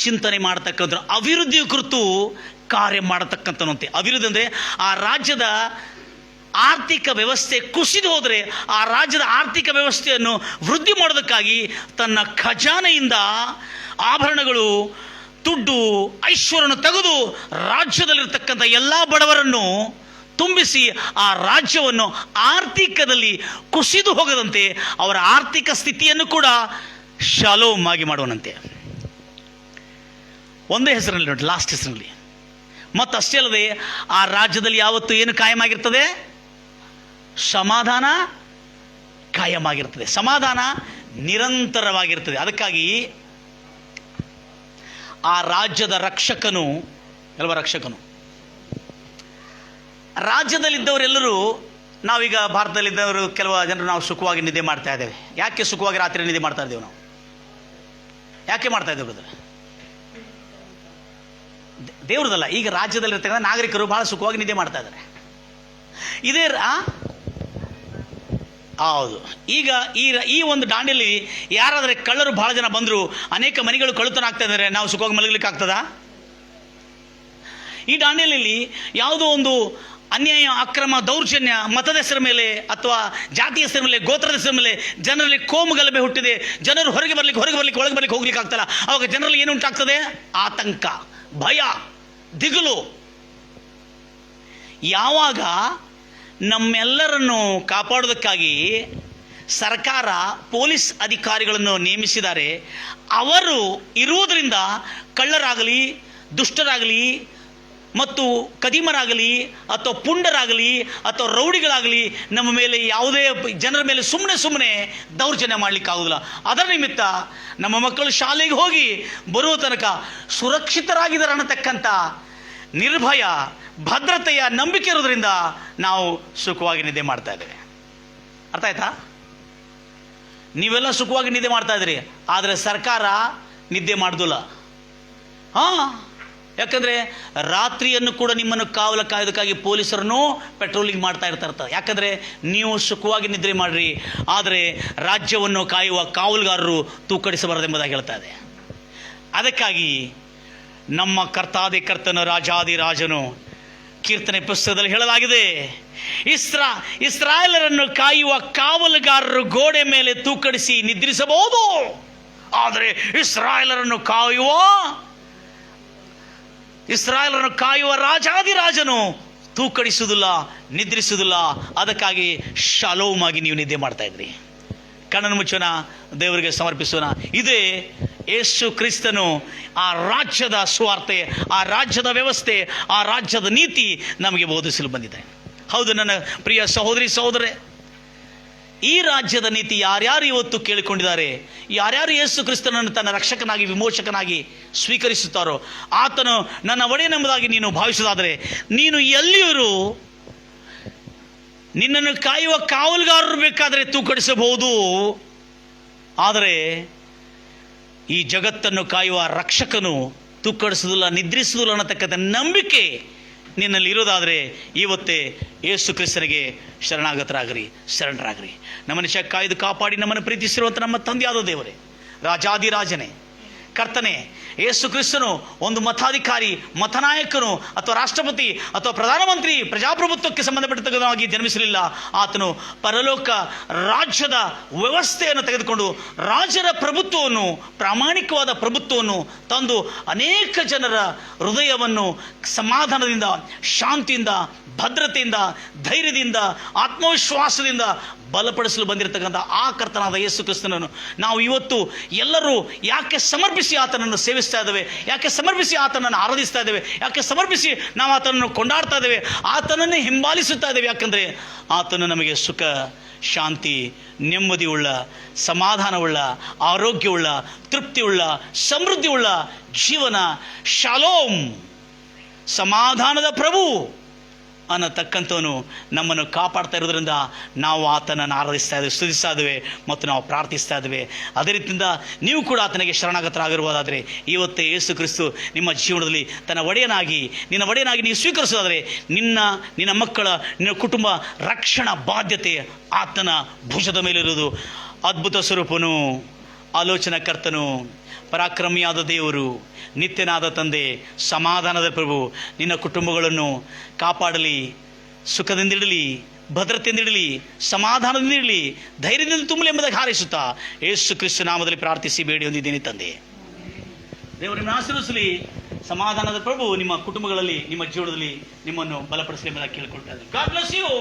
ಚಿಂತನೆ ಮಾಡತಕ್ಕಂಥ, ಅಭಿವೃದ್ಧಿಯ ಕುರಿತು ಕಾರ್ಯ ಮಾಡತಕ್ಕಂಥನಂತೆ. ಅಭಿವೃದ್ಧಿ ಅಂದರೆ ಆ ರಾಜ್ಯದ ಆರ್ಥಿಕ ವ್ಯವಸ್ಥೆ ಕುಸಿದು ಹೋದರೆ ಆ ರಾಜ್ಯದ ಆರ್ಥಿಕ ವ್ಯವಸ್ಥೆಯನ್ನು ವೃದ್ಧಿ ಮಾಡೋದಕ್ಕಾಗಿ ತನ್ನ ಖಜಾನೆಯಿಂದ ಆಭರಣಗಳು, ದುಡ್ಡು, ಐಶ್ವರ್ಯವನ್ನು ತೆಗೆದು ರಾಜ್ಯದಲ್ಲಿರ್ತಕ್ಕಂಥ ಎಲ್ಲ ಬಡವರನ್ನು ತುಂಬಿಸಿ ಆ ರಾಜ್ಯವನ್ನು ಆರ್ಥಿಕದಲ್ಲಿ ಕುಸಿದು ಹೋಗದಂತೆ ಅವರ ಆರ್ಥಿಕ ಸ್ಥಿತಿಯನ್ನು ಕೂಡ ಶಾಲೋಮ್ ಆಗಿ ಮಾಡುವನಂತೆ. ಒಂದೇ ಹೆಸರಿನಲ್ಲಿ ನೋಡಿ, ಲಾಸ್ಟ್ ಹೆಸರಿನಲ್ಲಿ. ಮತ್ತು ಅಷ್ಟೇ ಅಲ್ಲದೆ ಆ ರಾಜ್ಯದಲ್ಲಿ ಯಾವತ್ತು ಏನು ಕಾಯಮಾಗಿರ್ತದೆ? ಸಮಾಧಾನ ಕಾಯಮಾಗಿರ್ತದೆ. ಸಮಾಧಾನ ನಿರಂತರವಾಗಿರ್ತದೆ. ಅದಕ್ಕಾಗಿ ಆ ರಾಜ್ಯದ ರಕ್ಷಕನು, ರಕ್ಷಕನು ರಾಜ್ಯದಲ್ಲಿದ್ದವರೆಲ್ಲರೂ, ನಾವೀಗ ಭಾರತದಲ್ಲಿದ್ದವರು ಕೆಲವು ಜನರು ನಾವು ಸುಖವಾಗಿ ನಿದ್ದೆ ಮಾಡ್ತಾ ಇದ್ದೇವೆ. ಯಾಕೆ ಸುಖವಾಗಿ ರಾತ್ರಿ ನಿದ್ದೆ ಮಾಡ್ತಾ ಇದ್ದೇವೆ? ನಾವು ಯಾಕೆ ಮಾಡ್ತಾ ಇದ್ದೇವೆ ಬ್ರದರ್? ದೇವ್ರದಲ್ಲ, ಈಗ ರಾಜ್ಯದಲ್ಲಿರ್ತಕ್ಕಂಥ ನಾಗರಿಕರು ಬಹಳ ಸುಖವಾಗಿ ನಿದ್ದೆ ಮಾಡ್ತಾ ಇದ್ದಾರೆ. ಇದೇ ಹೌದು. ಈಗ ಈ ಒಂದು ದಾಂಡಿಯಲ್ಲಿ ಯಾರಾದರೆ ಕಳ್ಳರು ಬಹಳ ಜನ ಬಂದರು, ಅನೇಕ ಮನೆಗಳು ಕಳ್ಳತನ ಆಗ್ತಾ ಇದ್ದಾರೆ, ನಾವು ಸುಖವಾಗಿ ಮಲಗಲಿಕ್ಕೆ ಆಗ್ತದಾ? ಈ ದಾಂಡಿಯಲ್ಲಿ ಯಾವುದೋ ಒಂದು ಅನ್ಯಾಯ, ಅಕ್ರಮ, ದೌರ್ಜನ್ಯ, ಮತದ ಹೆಸರ ಮೇಲೆ ಅಥವಾ ಜಾತಿಯ ಹೆಸರ ಮೇಲೆ, ಗೋತ್ರದ ಹೆಸರ ಮೇಲೆ ಜನರಲ್ಲಿ ಕೋಮು ಗಲಭೆ ಹುಟ್ಟಿದೆ. ಜನರು ಹೊರಗೆ ಬರ್ಲಿಕ್ಕೆ ಒಳಗೆ ಬರ್ಲಿಕ್ಕೆ ಹೋಗ್ಲಿಕ್ಕೆ ಆಗ್ತಲ್ಲ. ಅವಾಗ ಜನರಲ್ಲಿ ಏನು ಉಂಟಾಗ್ತದೆ? ಆತಂಕ, ಭಯ, ದಿಗುಲು. ಯಾವಾಗ ನಮ್ಮೆಲ್ಲರನ್ನು ಕಾಪಾಡೋದಕ್ಕಾಗಿ ಸರ್ಕಾರ ಪೊಲೀಸ್ ಅಧಿಕಾರಿಗಳನ್ನು ನೇಮಿಸಿದ್ದಾರೆ, ಅವರು ಇರುವುದರಿಂದ ಕಳ್ಳರಾಗಲಿ, ದುಷ್ಟರಾಗಲಿ, ಮತ್ತು ಕದಿಮರಾಗಲಿ, ಅಥವಾ ಪುಂಡರಾಗಲಿ, ಅಥವಾ ರೌಡಿಗಳಾಗಲಿ ನಮ್ಮ ಮೇಲೆ ಯಾವುದೇ ಜನರ ಮೇಲೆ ಸುಮ್ಮನೆ ದೌರ್ಜನ್ಯ ಮಾಡಲಿಕ್ಕಾಗೋದಿಲ್ಲ. ಅದರ ನಿಮಿತ್ತ ನಮ್ಮ ಮಕ್ಕಳು ಶಾಲೆಗೆ ಹೋಗಿ ಬರುವ ತನಕ ಸುರಕ್ಷಿತರಾಗಿದ್ದಾರೆ ಅನ್ನತಕ್ಕಂಥ ನಿರ್ಭಯ, ಭದ್ರತೆಯ ನಂಬಿಕೆ ಇರೋದ್ರಿಂದ ನಾವು ಸುಖವಾಗಿ ನಿದ್ದೆ ಮಾಡ್ತಾ ಇದ್ದೇವೆ. ಅರ್ಥ ಆಯ್ತಾ? ನೀವೆಲ್ಲ ಸುಖವಾಗಿ ನಿದ್ದೆ ಮಾಡ್ತಾ ಇದ್ದೀರಿ, ಆದರೆ ಸರ್ಕಾರ ನಿದ್ದೆ ಮಾಡೋದಿಲ್ಲ. ಯಾಕಂದರೆ ರಾತ್ರಿಯನ್ನು ಕೂಡ ನಿಮ್ಮನ್ನು ಕಾವಲು ಕಾಯೋದಕ್ಕಾಗಿ ಪೊಲೀಸರನ್ನು ಪೆಟ್ರೋಲಿಂಗ್ ಮಾಡ್ತಾ ಇರ್ತಾರೆ. ಯಾಕಂದರೆ ನೀವು ಸುಖವಾಗಿ ನಿದ್ರೆ ಮಾಡಿರಿ, ಆದರೆ ರಾಜ್ಯವನ್ನು ಕಾಯುವ ಕಾವಲುಗಾರರು ತೂಕಡಿಸಬಾರದೆಂಬುದಾಗಿ ಹೇಳ್ತಾ ಇದೆ. ಅದಕ್ಕಾಗಿ ನಮ್ಮ ಕರ್ತಾದಿ ಕರ್ತನ ರಾಜಾದಿ ರಾಜನು ಕೀರ್ತನೆ ಪುಸ್ತಕದಲ್ಲಿ ಹೇಳಲಾಗಿದೆ, ಇಸ್ರಾಯೇಲರನ್ನು ಕಾಯುವ ಕಾವಲುಗಾರರು ಗೋಡೆ ಮೇಲೆ ತೂಕಡಿಸಿ ನಿದ್ರಿಸಬಹುದು, ಆದರೆ ಇಸ್ರಾಯೇಲರನ್ನು ಕಾಯುವ ರಾಜಾದಿ ರಾಜನು ತೂಕಡಿಸುವುದಿಲ್ಲ, ನಿದ್ರಿಸುವುದಿಲ್ಲ. ಅದಕ್ಕಾಗಿ ಶಾಲೋಮ್ ಆಗಿ ನೀವು ನಿದ್ದೆ ಮಾಡ್ತಾ ಇದ್ರಿ. ಕಣ್ಣನ್ನು ಮುಚ್ಚೋಣ, ದೇವರಿಗೆ ಸಮರ್ಪಿಸೋಣ. ಇದೇ ಯೇಸು ಕ್ರಿಸ್ತನು ಆ ರಾಜ್ಯದ ಸುವಾರ್ತೆ, ಆ ರಾಜ್ಯದ ವ್ಯವಸ್ಥೆ, ಆ ರಾಜ್ಯದ ನೀತಿ ನಮಗೆ ಬೋಧಿಸಲು ಬಂದಿದೆ. ಹೌದು ನನ್ನ ಪ್ರಿಯ ಸಹೋದರಿ ಸಹೋದರೇ, ಈ ರಾಜ್ಯದ ನೀತಿ ಯಾರ್ಯಾರು ಇವತ್ತು ಕೇಳಿಕೊಂಡಿದ್ದಾರೆ, ಯಾರ್ಯಾರು ಯೇಸು ಕ್ರಿಸ್ತನನ್ನು ತನ್ನ ರಕ್ಷಕನಾಗಿ ವಿಮೋಚಕನಾಗಿ ಸ್ವೀಕರಿಸುತ್ತಾರೋ, ಆತನು ನನ್ನ ಒಡೆಯನೆಂಬುದಾಗಿ ನೀನು ಭಾವಿಸುವುದಾದರೆ, ನೀನು ಎಲ್ಲಿಯೂ ನಿನ್ನನ್ನು ಕಾಯುವ ಕಾವಲುಗಾರರು ಬೇಕಾದರೆ ತೂಕಡಿಸಬಹುದು, ಆದರೆ ಈ ಜಗತ್ತನ್ನು ಕಾಯುವ ರಕ್ಷಕನು ತೂಕಡಿಸುವುದಿಲ್ಲ, ನಿದ್ರಿಸುವುದಿಲ್ಲ ಅನ್ನತಕ್ಕಂಥ ನಂಬಿಕೆ ನಿನ್ನಲ್ಲಿ ಇರೋದಾದರೆ ಇವತ್ತೇ ಯೇಸು ಕ್ರಿಸ್ತನಿಗೆ ಶರಣರಾಗ್ರಿ. ನಮ್ಮನ್ನು ಕಾಯ್ದು ಕಾಪಾಡಿ ನಮ್ಮನ್ನು ಪ್ರೀತಿಸಿರುವಂಥ ನಮ್ಮ ತಂದೆಯಾದ ದೇವರೇ, ರಾಜಾದಿರಾಜನೇ, ಕರ್ತನೆ, ಯೇಸು ಕ್ರಿಸ್ತನು ಒಂದು ಮತಾಧಿಕಾರಿ, ಮತನಾಯಕನು ಅಥವಾ ರಾಷ್ಟ್ರಪತಿ ಅಥವಾ ಪ್ರಧಾನಮಂತ್ರಿ ಪ್ರಜಾಪ್ರಭುತ್ವಕ್ಕೆ ಸಂಬಂಧಪಟ್ಟವಾಗಿ ಜನ್ಮಿಸಲಿಲ್ಲ. ಆತನು ಪರಲೋಕ ರಾಜ್ಯದ ವ್ಯವಸ್ಥೆಯನ್ನು ತೆಗೆದುಕೊಂಡು ರಾಜರ ಪ್ರಭುತ್ವವನ್ನು, ಪ್ರಾಮಾಣಿಕವಾದ ಪ್ರಭುತ್ವವನ್ನು ತಂದು ಅನೇಕ ಜನರ ಹೃದಯವನ್ನು ಸಮಾಧಾನದಿಂದ, ಶಾಂತಿಯಿಂದ, ಭದ್ರತೆಯಿಂದ, ಧೈರ್ಯದಿಂದ, ಆತ್ಮವಿಶ್ವಾಸದಿಂದ ಬಲಪಡಿಸಲು ಬಂದಿರತಕ್ಕಂಥ ಆ ಕರ್ತನಾದ ಯೇಸು ಕ್ರಿಸ್ತನನ್ನು ನಾವು ಇವತ್ತು ಎಲ್ಲರೂ ಯಾಕೆ ಸಮರ್ಪಿಸಿ ಆತನನ್ನು ಸೇವಿಸ್ತಾ ಇದ್ದೇವೆ, ಯಾಕೆ ಸಮರ್ಪಿಸಿ ಆತನನ್ನು ಆರಾಧಿಸ್ತಾ ಇದ್ದೇವೆ, ಯಾಕೆ ಸಮರ್ಪಿಸಿ ನಾವು ಆತನನ್ನು ಕೊಂಡಾಡ್ತಾ ಇದ್ದೇವೆ, ಆತನನ್ನೇ ಹಿಂಬಾಲಿಸುತ್ತಾ ಇದ್ದೇವೆ? ಯಾಕಂದರೆ ಆತನು ನಮಗೆ ಸುಖ, ಶಾಂತಿ, ನೆಮ್ಮದಿಯುಳ್ಳ, ಸಮಾಧಾನವುಳ್ಳ, ಆರೋಗ್ಯವುಳ್ಳ, ತೃಪ್ತಿಯುಳ್ಳ, ಸಮೃದ್ಧಿಯುಳ್ಳ ಜೀವನ, ಶಾಲೋಮ್, ಸಮಾಧಾನದ ಪ್ರಭು ಅನ್ನತಕ್ಕಂಥವನು ನಮ್ಮನ್ನು ಕಾಪಾಡ್ತಾ ಇರೋದ್ರಿಂದ ನಾವು ಆತನನ್ನು ಆರಾಧಿಸ್ತಾ ಇದ್ದೇವೆ, ಸ್ತುತಿಸ್ತಾ ಇದ್ದೇವೆ ಮತ್ತು ನಾವು ಪ್ರಾರ್ಥಿಸ್ತಾ ಇದ್ದೇವೆ. ಅದೇ ರೀತಿಯಿಂದ ನೀವು ಕೂಡ ಆತನಿಗೆ ಶರಣಾಗತರಾಗಿರುವುದಾದರೆ ಇವತ್ತೇ ಯೇಸು ಕ್ರಿಸ್ತು ನಿಮ್ಮ ಜೀವನದಲ್ಲಿ ನಿನ್ನ ಒಡೆಯನಾಗಿ ನೀವು ಸ್ವೀಕರಿಸೋದಾದರೆ ನಿನ್ನ ಮಕ್ಕಳ, ನಿನ್ನ ಕುಟುಂಬ ರಕ್ಷಣಾ ಬಾಧ್ಯತೆ ಆತನ ಭುಜದ ಮೇಲಿರುವುದು. ಅದ್ಭುತ ಸ್ವರೂಪನು, ಆಲೋಚನಾಕರ್ತನು, ಪರಾಕ್ರಮಿಯಾದ ದೇವರು, ನಿತ್ಯನಾದ ತಂದೆ, ಸಮಾಧಾನದ ಪ್ರಭು ನಿನ್ನ ಕುಟುಂಬಗಳನ್ನು ಕಾಪಾಡಲಿ, ಸುಖದಿಂದಿಡಲಿ, ಭದ್ರತೆಯಿಂದಿಡಲಿ, ಸಮಾಧಾನದಿಂದಿರಲಿ, ಧೈರ್ಯದಿಂದ ತುಂಬಲಿ ಎಂಬುದಾಗಿ ಹಾರೈಸುತ್ತಾ ಯೇಸು ಕ್ರಿಸ್ತ ನಾಮದಲ್ಲಿ ಪ್ರಾರ್ಥಿಸಿ ಬೇಡಿ ಹೊಂದಿದ್ದೀನಿ ತಂದೆ. ದೇವರನ್ನು ಆಶೀರ್ವದಿಸಲಿ. ಸಮಾಧಾನದ ಪ್ರಭು ನಿಮ್ಮ ಕುಟುಂಬಗಳಲ್ಲಿ, ನಿಮ್ಮ ಜೀವನದಲ್ಲಿ ನಿಮ್ಮನ್ನು ಬಲಪಡಿಸಲಿ ಎಂಬುದಾಗಿ ಕೇಳಿಕೊಳ್ತಾ ಇದ್ದೀನಿ. God bless you.